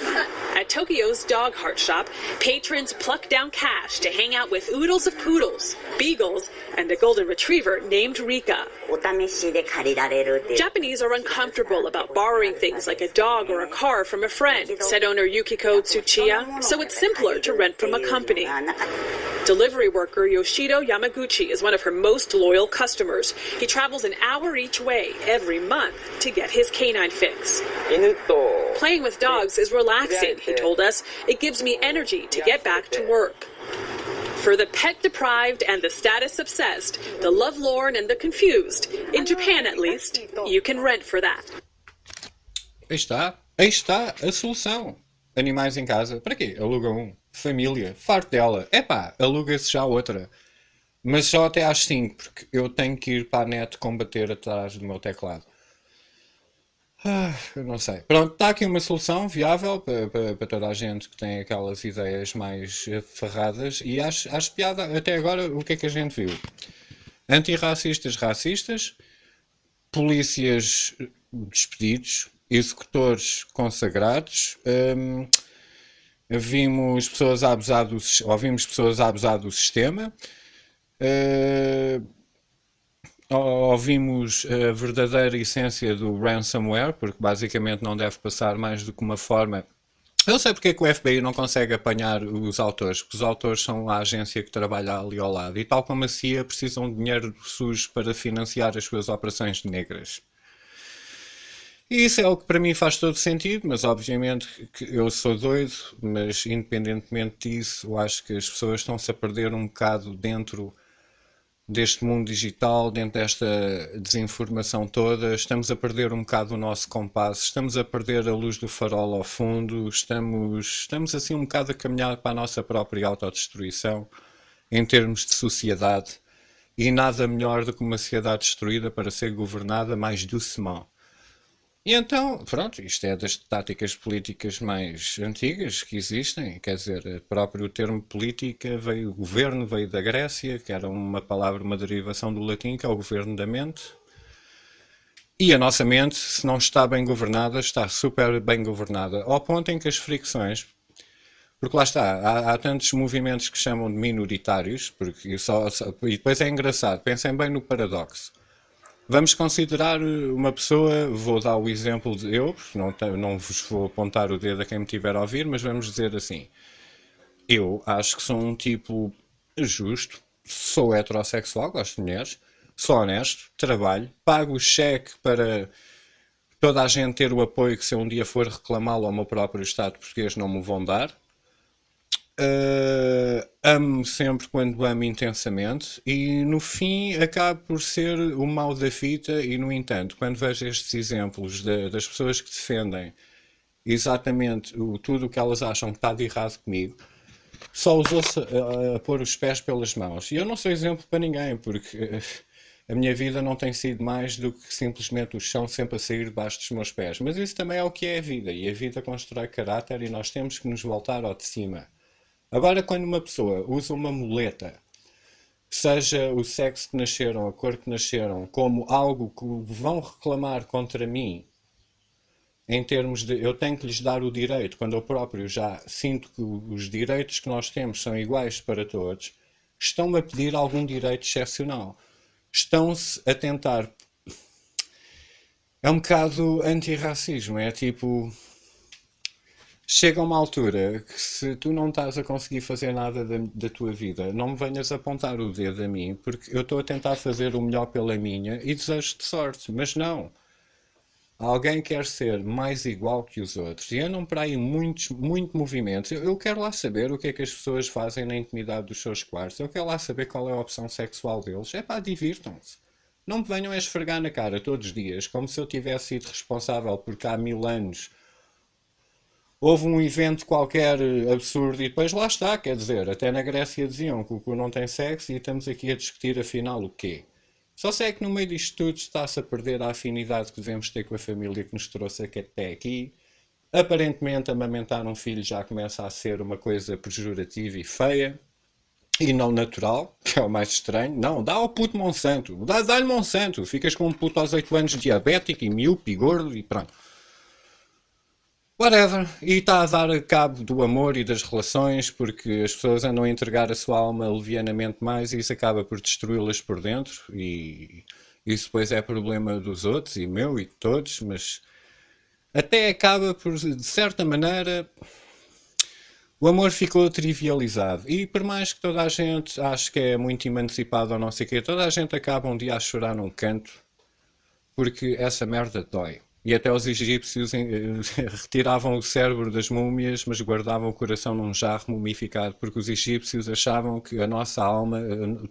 At Tokyo's Dog Heart Shop, patrons pluck down cash to hang out with oodles of poodles, beagles, and a golden retriever named Rika. Japanese are uncomfortable about borrowing things like a dog or a car from a friend, said owner Yukiko Tsuchiya, so it's simpler to rent from a company. Delivery worker Yoshido Yamaguchi is one of her most loyal customers. He travels an hour each way every month to get his canine fix. Playing with dogs is relaxing, he told us. It gives me energy to get back to work. For the pet-deprived and the status-obsessed, the lovelorn and the confused, in Japan at least, you can rent for that. Aí está a solução. Animais em casa. Para quê? Aluga um. Família. Farto dela. Epá, aluga-se já outra. Mas só até às 5, porque eu tenho que ir para a net combater atrás do meu teclado. Eu não sei. Pronto, está aqui uma solução viável para toda a gente que tem aquelas ideias mais ferradas. E acho piada, até agora, o que é que a gente viu? Antirracistas, racistas, polícias despedidos, executores consagrados, ouvimos pessoas a abusar do sistema, ouvimos a verdadeira essência do ransomware, porque basicamente não deve passar mais do que uma forma. Eu sei porque é que o FBI não consegue apanhar os autores, porque os autores são a agência que trabalha ali ao lado, e tal como a CIA precisam de dinheiro sujo para financiar as suas operações negras. E isso é o que para mim faz todo sentido, mas obviamente que eu sou doido, mas independentemente disso, eu acho que as pessoas estão-se a perder um bocado dentro deste mundo digital, dentro desta desinformação toda. Estamos a perder um bocado o nosso compasso, estamos a perder a luz do farol ao fundo, estamos assim um bocado a caminhar para a nossa própria autodestruição em termos de sociedade. E nada melhor do que uma sociedade destruída para ser governada mais doucement. E então, pronto, isto é das táticas políticas mais antigas que existem. Quer dizer, o próprio termo política veio, o governo veio da Grécia, que era uma palavra, uma derivação do latim, que é o governo da mente. E a nossa mente, se não está bem governada, está super bem governada. Ao ponto em que as fricções... Porque lá está, há tantos movimentos que chamam de minoritários, porque e depois é engraçado, pensem bem no paradoxo. Vamos considerar uma pessoa, vou dar o exemplo de eu, porque não vos vou apontar o dedo a quem me tiver a ouvir, mas vamos dizer assim, eu acho que sou um tipo justo, sou heterossexual, gosto de mulheres, sou honesto, trabalho, pago o cheque para toda a gente ter o apoio que se eu um dia for reclamá-lo ao meu próprio Estado português não me vão dar. Amo sempre quando amo intensamente e no fim acabo por ser o mal da fita e no entanto quando vejo estes exemplos das pessoas que defendem exatamente tudo o que elas acham que está de errado comigo, só os ouço a pôr os pés pelas mãos. E eu não sou exemplo para ninguém, porque a minha vida não tem sido mais do que simplesmente o chão sempre a sair debaixo dos meus pés, mas isso também é o que é a vida, e a vida constrói caráter e nós temos que nos voltar ao de cima. Agora, quando uma pessoa usa uma muleta, seja o sexo que nasceram, a cor que nasceram, como algo que vão reclamar contra mim, em termos de eu tenho que lhes dar o direito, quando eu próprio já sinto que os direitos que nós temos são iguais para todos, estão-me a pedir algum direito excepcional. Estão-se a tentar... É um bocado antirracismo, é tipo... Chega uma altura que se tu não estás a conseguir fazer nada da tua vida, não me venhas apontar o dedo a mim, porque eu estou a tentar fazer o melhor pela minha e desejo-te sorte, mas não. Alguém quer ser mais igual que os outros e andam para aí muito movimentos. Eu quero lá saber o que é que as pessoas fazem na intimidade dos seus quartos, eu quero lá saber qual é a opção sexual deles. É pá, divirtam-se. Não me venham a esfregar na cara todos os dias, como se eu tivesse sido responsável porque há 1000 anos houve um evento qualquer absurdo e depois lá está, quer dizer, até na Grécia diziam que o cu não tem sexo e estamos aqui a discutir afinal o quê? Só sei que no meio disto tudo está-se a perder a afinidade que devemos ter com a família que nos trouxe até aqui. Aparentemente amamentar um filho já começa a ser uma coisa pejorativa e feia e não natural, que é o mais estranho. Não, dá ao puto Monsanto, dá-lhe Monsanto, ficas com um puto aos 8 anos diabético e miúpe e gordo e pronto. Whatever. E está a dar cabo do amor e das relações porque as pessoas andam a entregar a sua alma levianamente mais e isso acaba por destruí-las por dentro e isso depois é problema dos outros e meu e de todos, mas até acaba por, de certa maneira, o amor ficou trivializado e por mais que toda a gente ache que é muito emancipado ou não sei o quê, toda a gente acaba um dia a chorar num canto porque essa merda dói. E até os egípcios retiravam o cérebro das múmias, mas guardavam o coração num jarro mumificado, porque os egípcios achavam que a nossa alma,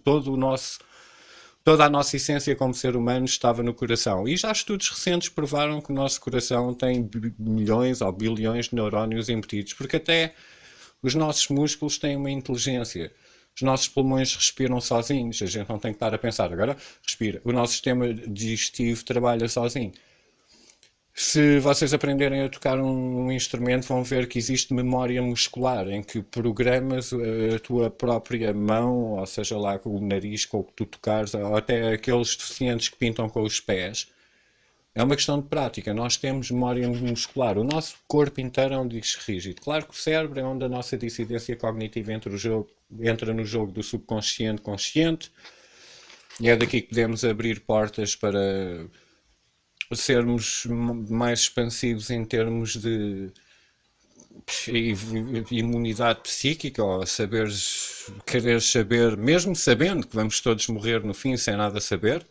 toda a nossa essência como ser humano estava no coração. E já estudos recentes provaram que o nosso coração tem milhões ou bilhões de neurónios embutidos, porque até os nossos músculos têm uma inteligência. Os nossos pulmões respiram sozinhos, a gente não tem que estar a pensar, agora respira. O nosso sistema digestivo trabalha sozinho. Se vocês aprenderem a tocar um instrumento, vão ver que existe memória muscular, em que programas a tua própria mão, ou seja lá com o nariz, com o que tu tocares, ou até aqueles deficientes que pintam com os pés. É uma questão de prática. Nós temos memória muscular. O nosso corpo inteiro é um disco rígido. Claro que o cérebro é onde a nossa dissidência cognitiva entra no jogo do subconsciente-consciente. E é daqui que podemos abrir portas para sermos mais expansivos em termos de imunidade psíquica, ou querer saber, mesmo sabendo que vamos todos morrer no fim sem nada saber,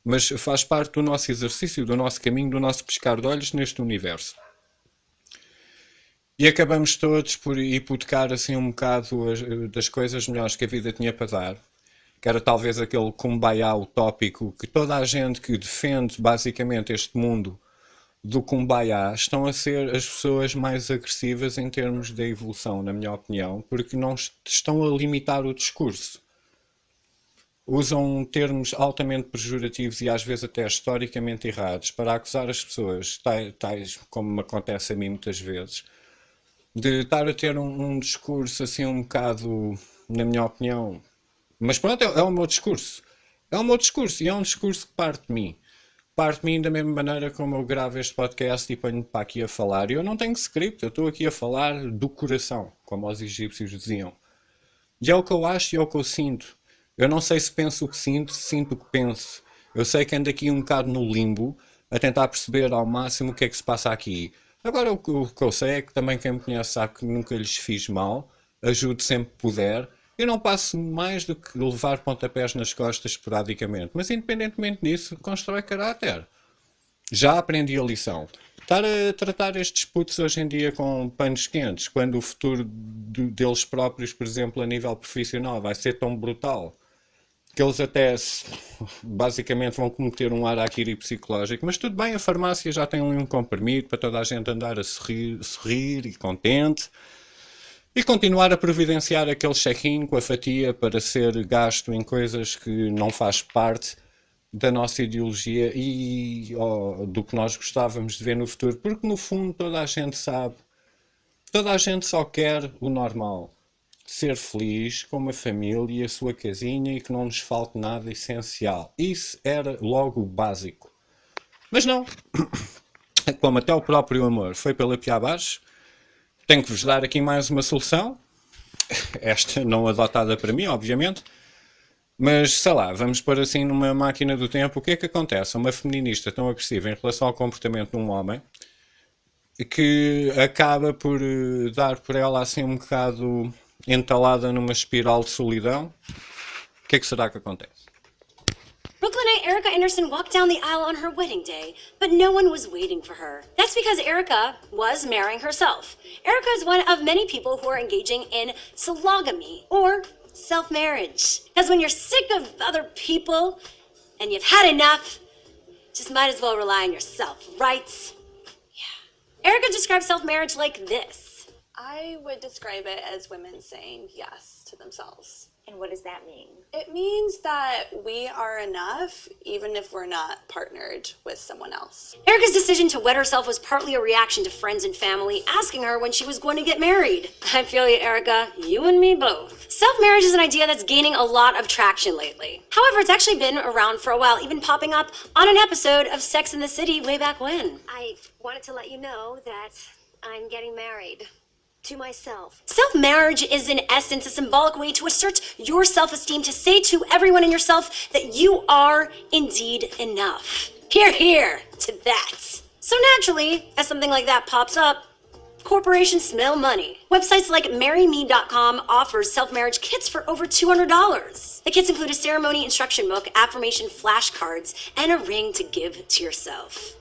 mas faz parte do nosso exercício, do nosso caminho, do nosso piscar de olhos neste universo. E acabamos todos por hipotecar assim um bocado das coisas melhores que a vida tinha para dar, que era talvez aquele kumbaya utópico que toda a gente que defende basicamente este mundo do kumbaya estão a ser as pessoas mais agressivas em termos de evolução, na minha opinião, porque não estão a limitar o discurso. usam termos altamente pejorativos e às vezes até historicamente errados para acusar as pessoas, tais como me acontece a mim muitas vezes, de estar a ter um discurso assim um bocado, na minha opinião, mas pronto, é o meu discurso. É o meu discurso e é um discurso que parte de mim. Parte de mim da mesma maneira como eu gravo este podcast e ponho-me para aqui a falar. E eu não tenho script, eu estou aqui a falar do coração, como os egípcios diziam. E é o que eu acho e é o que eu sinto. Eu não sei se penso o que sinto, se sinto o que penso. Eu sei que ando aqui um bocado no limbo, a tentar perceber ao máximo o que é que se passa aqui. Agora o que eu sei é que também quem me conhece sabe que nunca lhes fiz mal, ajudo sempre que puder. Eu não passo mais do que levar pontapés nas costas esporadicamente. Mas independentemente disso, constrói caráter. Já aprendi a lição. Estar a tratar estes putos hoje em dia com panos quentes, quando o futuro deles próprios, por exemplo, a nível profissional, vai ser tão brutal, que eles até basicamente vão cometer um harakiri psicológico. Mas tudo bem, a farmácia já tem um comprimido para toda a gente andar a sorrir e contente. E continuar a providenciar aquele check-in com a fatia para ser gasto em coisas que não faz parte da nossa ideologia e do que nós gostávamos de ver no futuro. Porque no fundo toda a gente sabe, toda a gente só quer o normal. Ser feliz com uma família e a sua casinha e que não nos falte nada essencial. Isso era logo o básico. Mas não. Como até o próprio amor foi pela pia abaixo, tenho que vos dar aqui mais uma solução, esta não adotada para mim, obviamente, mas sei lá, vamos pôr assim numa máquina do tempo, o que é que acontece? Uma feminista tão agressiva em relação ao comportamento de um homem, que acaba por dar por ela assim um bocado entalada numa espiral de solidão, o que é que será que acontece? Brooklynite Erica Anderson walked down the aisle on her wedding day, but no one was waiting for her. That's because Erica was marrying herself. Erica is one of many people who are engaging in sologamy, or self-marriage. Because when you're sick of other people and you've had enough, just might as well rely on yourself, right? Yeah. Erica describes self-marriage like this. I would describe it as women saying yes to themselves. And what does that mean? It means that we are enough even if we're not partnered with someone else. Erica's decision to wed herself was partly a reaction to friends and family asking her when she was going to get married. I feel you, Erica. You and me both. Self-marriage is an idea that's gaining a lot of traction lately. However, it's actually been around for a while, even popping up on an episode of Sex and the City way back when. I wanted to let you know that I'm getting married. To myself. Self-marriage is in essence a symbolic way to assert your self-esteem, to say to everyone in yourself that you are indeed enough. Hear, hear to that. So naturally, as something like that pops up, corporations smell money. Websites like MarryMe.com offers self-marriage kits for over $200. The kits include a ceremony instruction book, affirmation flashcards, and a ring to give to yourself.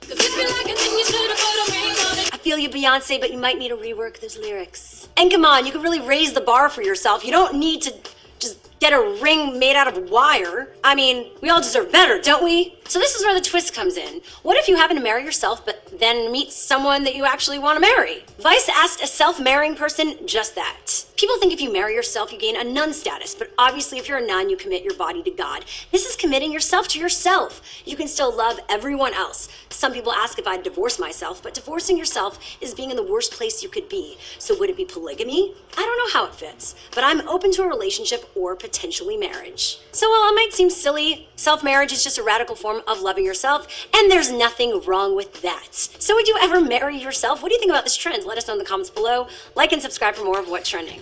I feel you, Beyonce, but you might need to rework those lyrics. And come on, you can really raise the bar for yourself. You don't need to just get a ring made out of wire. I mean, we all deserve better, don't we? So this is where the twist comes in. What if you happen to marry yourself, but then meet someone that you actually want to marry? Vice asked a self-marrying person just that. People think if you marry yourself, you gain a nun status, but obviously if you're a nun, you commit your body to God. This is committing yourself to yourself. You can still love everyone else. Some people ask if I'd divorce myself, but divorcing yourself is being in the worst place you could be. So would it be polygamy? I don't know how it fits, but I'm open to a relationship or potentially marriage. So while it might seem silly, self-marriage is just a radical form of loving yourself, and there's nothing wrong with that. So would you ever marry yourself? What do you think about this trend? Let us know in the comments below. Like and subscribe for more of What's Trending.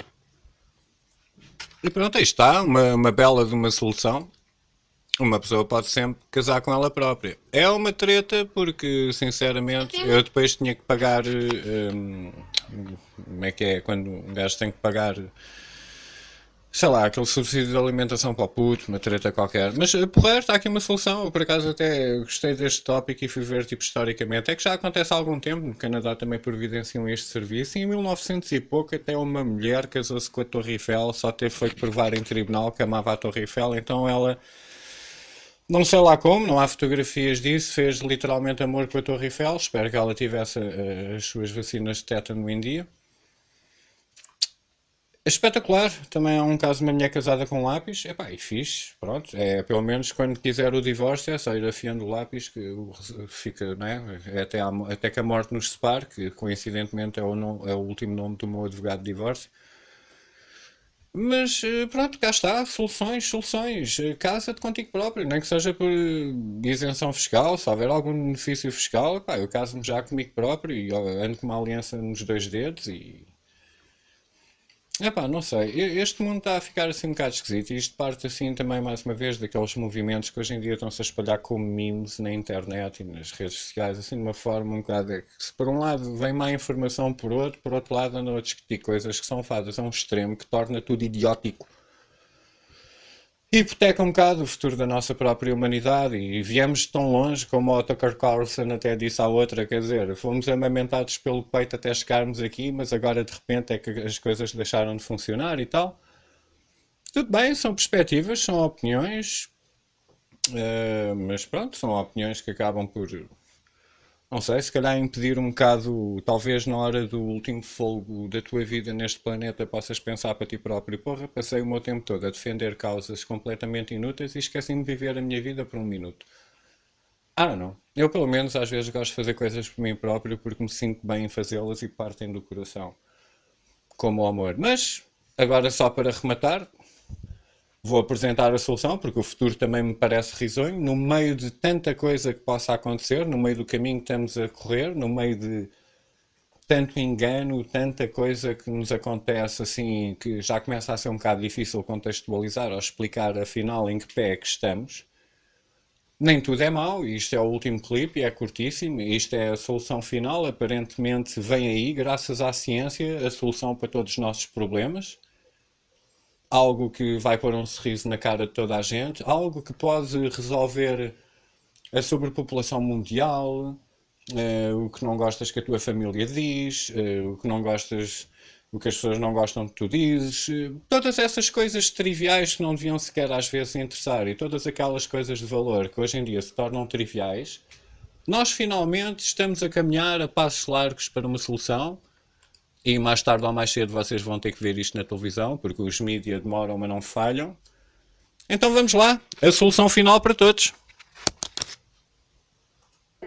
E pronto, aí está, uma bela de uma solução. Uma pessoa pode sempre casar com ela própria. É uma treta porque, sinceramente, eu depois tinha que pagar... como é que é? Quando um gajo tem que pagar... sei lá, aquele subsídio de alimentação para o puto, uma treta qualquer. Mas, porra, está aqui uma solução. Eu, por acaso, até gostei deste tópico e fui ver, tipo, historicamente. É que já acontece há algum tempo. No Canadá também providenciam este serviço. E em 1900 e pouco, até uma mulher casou-se com a Torre Eiffel. Só teve foi provar em tribunal que amava a Torre Eiffel. Então ela, não sei lá como, não há fotografias disso, fez literalmente amor com a Torre Eiffel. Espero que ela tivesse as suas vacinas de tétano em dia. Espetacular, também é um caso de uma mulher casada com lápis, epá, e fixe, pronto, pelo menos quando quiser o divórcio é só ir afiando o lápis que fica, não é? Até que a morte nos separe, que coincidentemente é o último nome do meu advogado de divórcio. Mas pronto, cá está, soluções, casa-te contigo próprio, nem que seja por isenção fiscal, se houver algum benefício fiscal, pá, eu caso-me já comigo próprio e ando com uma aliança nos 2 dedos e... Epá, não sei, este mundo está a ficar assim um bocado esquisito e isto parte assim também mais uma vez daqueles movimentos que hoje em dia estão-se a espalhar como memes na internet e nas redes sociais, assim de uma forma um bocado que se por um lado vem má informação por outro lado andam a discutir coisas que são fadas a um extremo que torna tudo idiótico. E hipoteca um bocado o futuro da nossa própria humanidade e viemos tão longe como o Tucker Carlson até disse à outra, quer dizer, fomos amamentados pelo peito até chegarmos aqui, mas agora de repente é que as coisas deixaram de funcionar e tal. Tudo bem, são perspectivas, são opiniões, mas pronto, são opiniões que acabam por, não sei, se calhar impedir um bocado, talvez na hora do último fôlego da tua vida neste planeta possas pensar para ti próprio, porra, passei o meu tempo todo a defender causas completamente inúteis e esqueci-me de viver a minha vida por 1 minuto. I don't know. Eu pelo menos às vezes gosto de fazer coisas por mim próprio porque me sinto bem em fazê-las e partem do coração. Como o amor. Mas, agora só para rematar, vou apresentar a solução, porque o futuro também me parece risonho. No meio de tanta coisa que possa acontecer, no meio do caminho que estamos a correr, no meio de tanto engano, tanta coisa que nos acontece assim, que já começa a ser um bocado difícil contextualizar ou explicar afinal em que pé é que estamos. Nem tudo é mau, isto é o último clipe, é curtíssimo, isto é a solução final, aparentemente vem aí, graças à ciência, a solução para todos os nossos problemas. Algo que vai pôr um sorriso na cara de toda a gente, algo que pode resolver a sobrepopulação mundial, o que não gostas que a tua família diz, o que não gostas, o que as pessoas não gostam que tu dizes, todas essas coisas triviais que não deviam sequer às vezes interessar e todas aquelas coisas de valor que hoje em dia se tornam triviais, nós finalmente estamos a caminhar a passos largos para uma solução. E mais tarde ou mais cedo vocês vão ter que ver isto na televisão, porque os mídias demoram, mas não falham. Então vamos lá, a solução final para todos.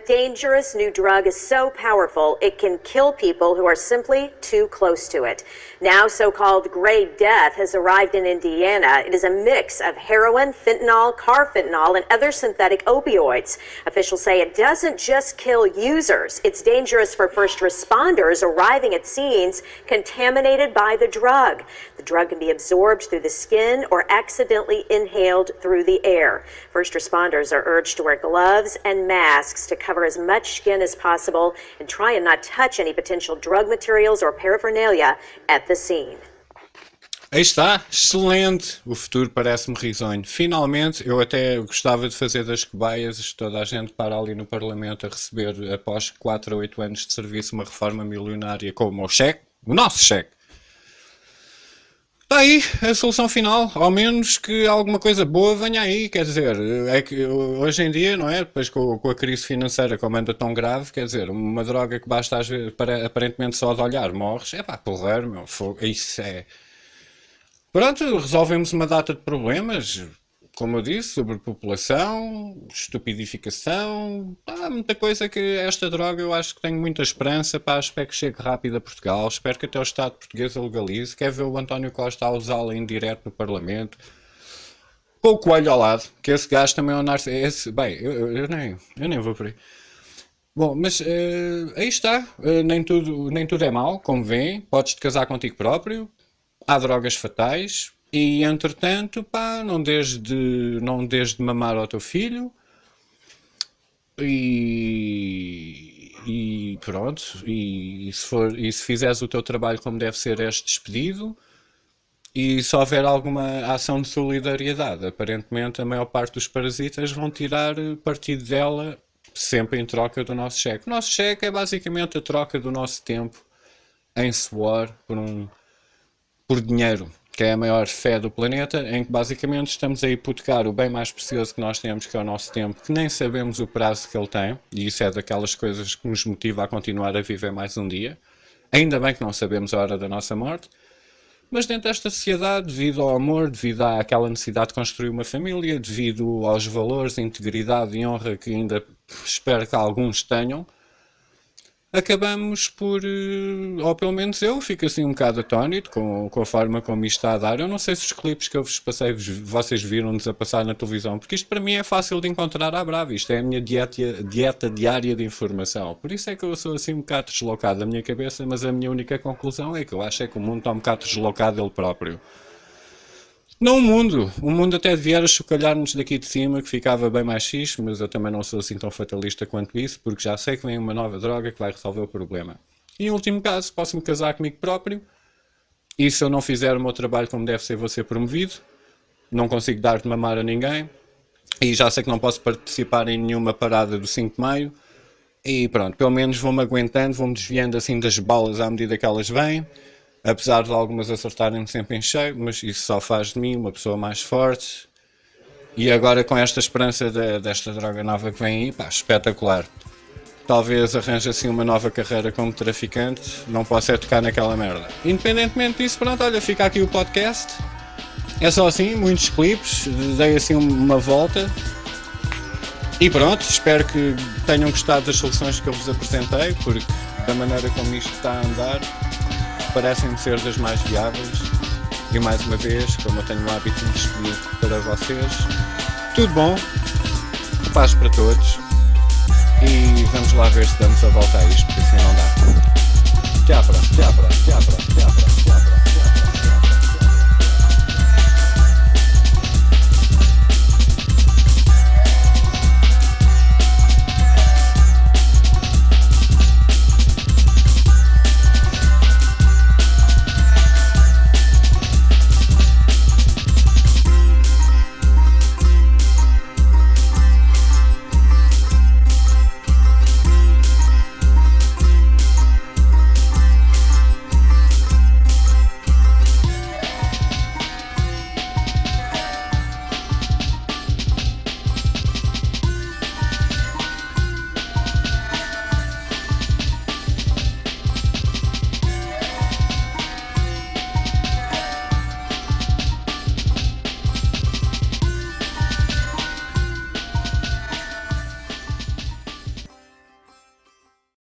Dangerous new drug is so powerful it can kill people who are simply too close to it. Now so-called Gray Death has arrived in Indiana. It is a mix of heroin, fentanyl, carfentanil, and other synthetic opioids. Officials say it doesn't just kill users. It's dangerous for first responders arriving at scenes contaminated by the drug. The drug can be absorbed through the skin or accidentally inhaled through the air. First responders are urged to wear gloves and masks to cover as much skin as possible and try and not touch any potential drug materials or paraphernalia at the scene. Aí está, excelente. O futuro parece-me risonho. Finalmente, eu até gostava de fazer das cobaias, toda a gente para ali no Parlamento a receber, após 4 a 8 anos de serviço, uma reforma milionária com o meu cheque, o nosso cheque. Está aí a solução final, ao menos que alguma coisa boa venha aí, quer dizer, é que hoje em dia, não é? Depois com a crise financeira como anda tão grave, quer dizer, uma droga que basta às vezes, aparentemente só de olhar morres, é pá, porreiro, meu, isso é... Pronto, resolvemos uma data de problemas, como eu disse, sobrepopulação, estupidificação, há muita coisa que esta droga eu acho que tenho muita esperança, pá, espero que chegue rápido a Portugal, espero que até o Estado português a legalize, quero ver o António Costa a usá-la em direto no Parlamento, com o Coelho ao lado, que esse gajo também é um narcisista, bem, eu nem vou por aí. Bom, mas aí está, nem tudo é mau, como vêem, podes-te casar contigo próprio, há drogas fatais, e entretanto, pá, não deixes de mamar ao teu filho, e pronto, e se fizeres o teu trabalho como deve ser, és despedido, e se houver alguma ação de solidariedade, aparentemente a maior parte dos parasitas vão tirar partido dela, sempre em troca do nosso cheque. O nosso cheque é basicamente a troca do nosso tempo em suor por dinheiro, que é a maior fé do planeta, em que basicamente estamos a hipotecar o bem mais precioso que nós temos, que é o nosso tempo, que nem sabemos o prazo que ele tem, e isso é daquelas coisas que nos motiva a continuar a viver mais um dia. Ainda bem que não sabemos a hora da nossa morte. Mas dentro desta sociedade, devido ao amor, devido àquela necessidade de construir uma família, devido aos valores de integridade e honra que ainda espero que alguns tenham, acabamos por, ou pelo menos eu, fico assim um bocado atónito com a forma como isto está a dar. Eu não sei se os clipes que eu vos passei, vocês viram-nos a passar na televisão, porque isto para mim é fácil de encontrar à brava. Isto é a minha dieta diária de informação. Por isso é que eu sou assim um bocado deslocado da minha cabeça, mas a minha única conclusão é que eu acho é que o mundo está um bocado deslocado dele próprio. Não o mundo até devia chocalhar-nos daqui de cima, que ficava bem mais fixe, mas eu também não sou assim tão fatalista quanto isso, porque já sei que vem uma nova droga que vai resolver o problema. E em último caso, posso-me casar comigo próprio, e se eu não fizer o meu trabalho como deve ser, vou ser promovido, não consigo dar de mamar a ninguém, e já sei que não posso participar em nenhuma parada do 5 de maio, e pronto, pelo menos vou-me aguentando, vou-me desviando assim das balas à medida que elas vêm, apesar de algumas acertarem-me sempre em cheio, mas isso só faz de mim uma pessoa mais forte. E agora com esta esperança desta droga nova que vem aí, pá, espetacular. Talvez arranje assim uma nova carreira como traficante, não posso é tocar naquela merda. Independentemente disso, pronto, olha, fica aqui o podcast. É só assim, muitos clipes, dei assim uma volta. E pronto, espero que tenham gostado das soluções que eu vos apresentei, porque da maneira como isto está a andar, parecem-me ser das mais viáveis. E mais uma vez, como eu tenho o hábito de despedir para vocês, tudo bom, paz para todos, e vamos lá ver se damos a volta a isto, porque assim não dá. Até à próxima.